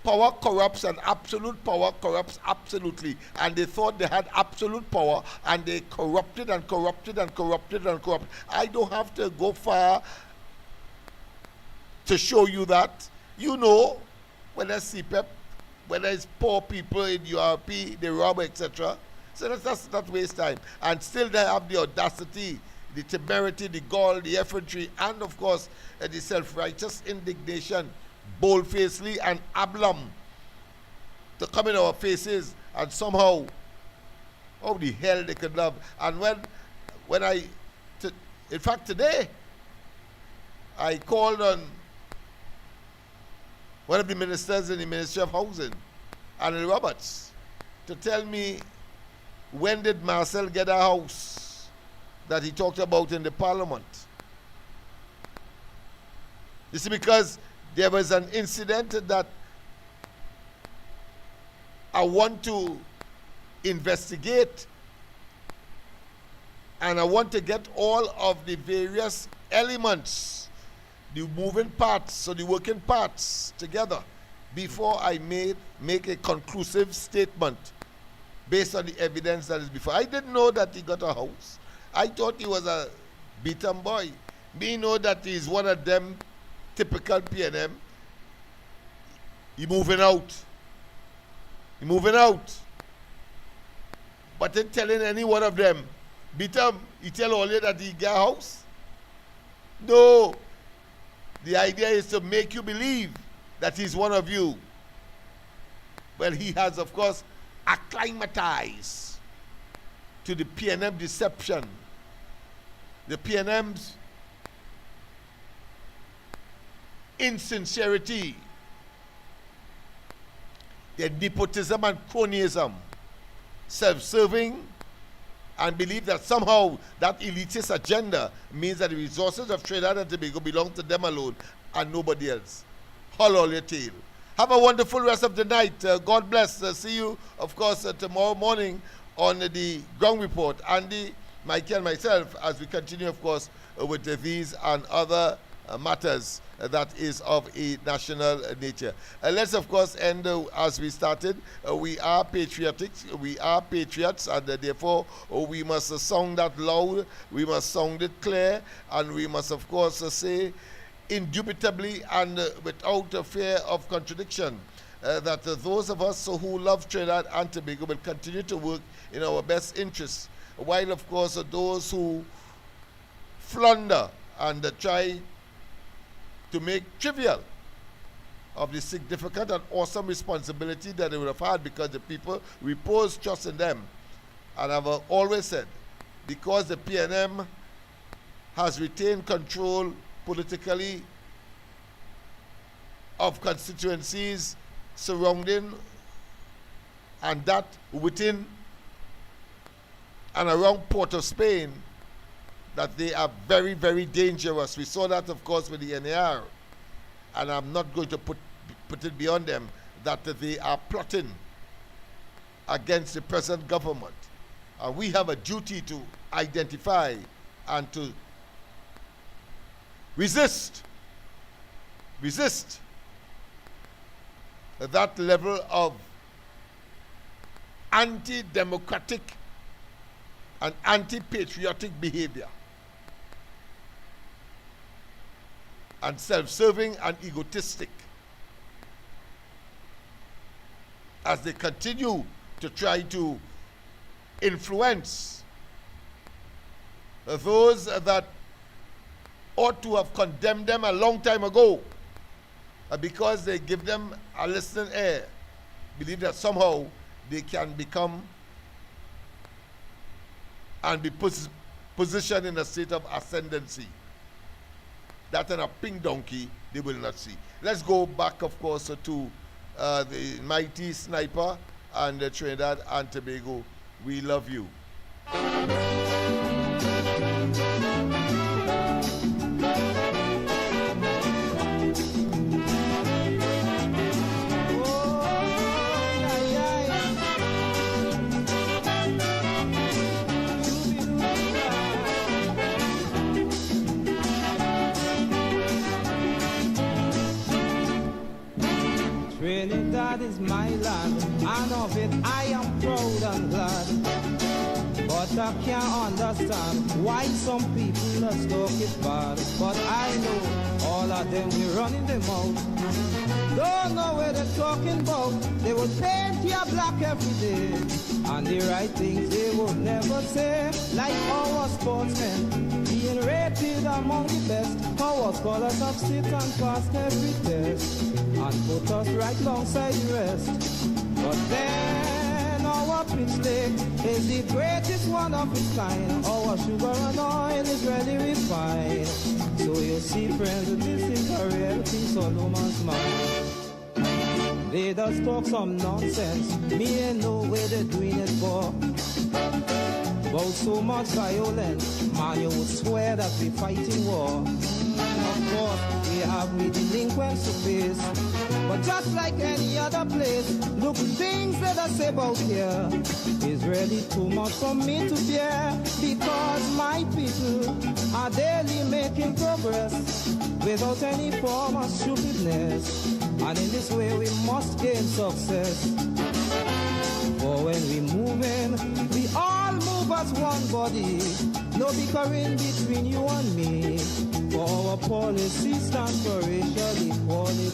Power corrupts, and absolute power corrupts absolutely. And they thought they had absolute power, and they corrupted and corrupted and corrupted and corrupted. I don't have to go far to show you that. You know, whether it's CPEP, whether it's poor people in URP, they rob, etc. So that's not waste time. And still they have the audacity, the temerity, the gall, the effrontery, and of course the self-righteous indignation, boldfacedly and ablum, to come in our faces and somehow, oh, the hell they could love. And in fact today, I called on one of the ministers in the Ministry of Housing, Anil Roberts, to tell me, when did Marcel get a house that he talked about in the Parliament? You see, because there was an incident that I want to investigate, and I want to get all of the various elements, the moving parts, so the working parts together, before I make a conclusive statement based on the evidence that is before. I didn't know that he got a house. I thought he was a beaten boy. Me know that he's one of them typical PNM. He moving out. He moving out. But in telling any one of them, beat him, he tell all you that he get a house. No. The idea is to make you believe that he's one of you. Well, he has, of course, acclimatized to the PNM deception. The PNM's insincerity, their nepotism and cronyism, self-serving, and believe that somehow that elitist agenda means that the resources of Trinidad and Tobago belong to them alone and nobody else. Haul all your tail. Have a wonderful rest of the night. God bless. See you, of course, tomorrow morning on the ground report. Andy, Mikey, and myself, as we continue, of course, with these and other matters that is of a national nature. Let's, of course, end as we started. We are patriotic, we are patriots, and therefore we must sound that loud, we must sound it clear, and we must, of course, say indubitably and without a fear of contradiction that those of us who love Trinidad and Tobago will continue to work in our best interests, while, of course, those who flounder and try to make trivial of the significant and awesome responsibility that they would have had, because the people repose trust in them. And I've always said, because the PNM has retained control politically of constituencies surrounding and that within and around Port of Spain, that they are very, very dangerous. We saw that, of course, with the NAR, and I'm not going to put it beyond them that they are plotting against the present government. We have a duty to identify and to resist that level of anti-democratic and anti-patriotic behavior and self-serving and egotistic as they continue to try to influence those that ought to have condemned them a long time ago, because they give them a listening ear, believe that somehow they can become and be positioned in a state of ascendancy. That and a pink donkey they will not see. Let's go back, of course, to the mighty sniper and Trinidad and Tobago. We love you. Trinidad is my land, and of it I am proud and glad. But I can't understand why some people just talk it bad. But I know all of them we running them out. Don't know where they're talking about. They would paint your black every day, and the right things they would never say. Like our sportsmen being rated among the best. Our scholars have sit and passed every test and put us right alongside the rest. But then our pitch lake is the greatest one of its kind. Our sugar and oil is really refined. So you see, friends, this is a real thing, so no man's mind. They just talk some nonsense. Me ain't know where they're doing it for. About so much violence, man, you would swear that we're fighting war. Of course, we have we delinquents to face, but just like any other place, look, things that I say about here is really too much for me to bear, because my people are daily making progress without any form of stupidness, and in this way we must gain success. For when we move in, we all move as one body, no bickering between you and me. For our policy stands for racial equality.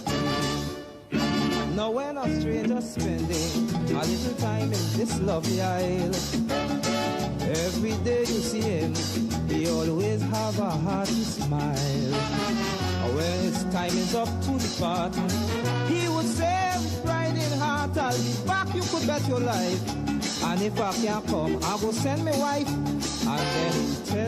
Now when a stranger spending a little time in this lovely isle, every day you see him, he always have a hearty smile. When his time is up to depart, he would say with pride in heart, I'll be back, you could bet your life. And if I can't come, I will send my wife, and then he'll tell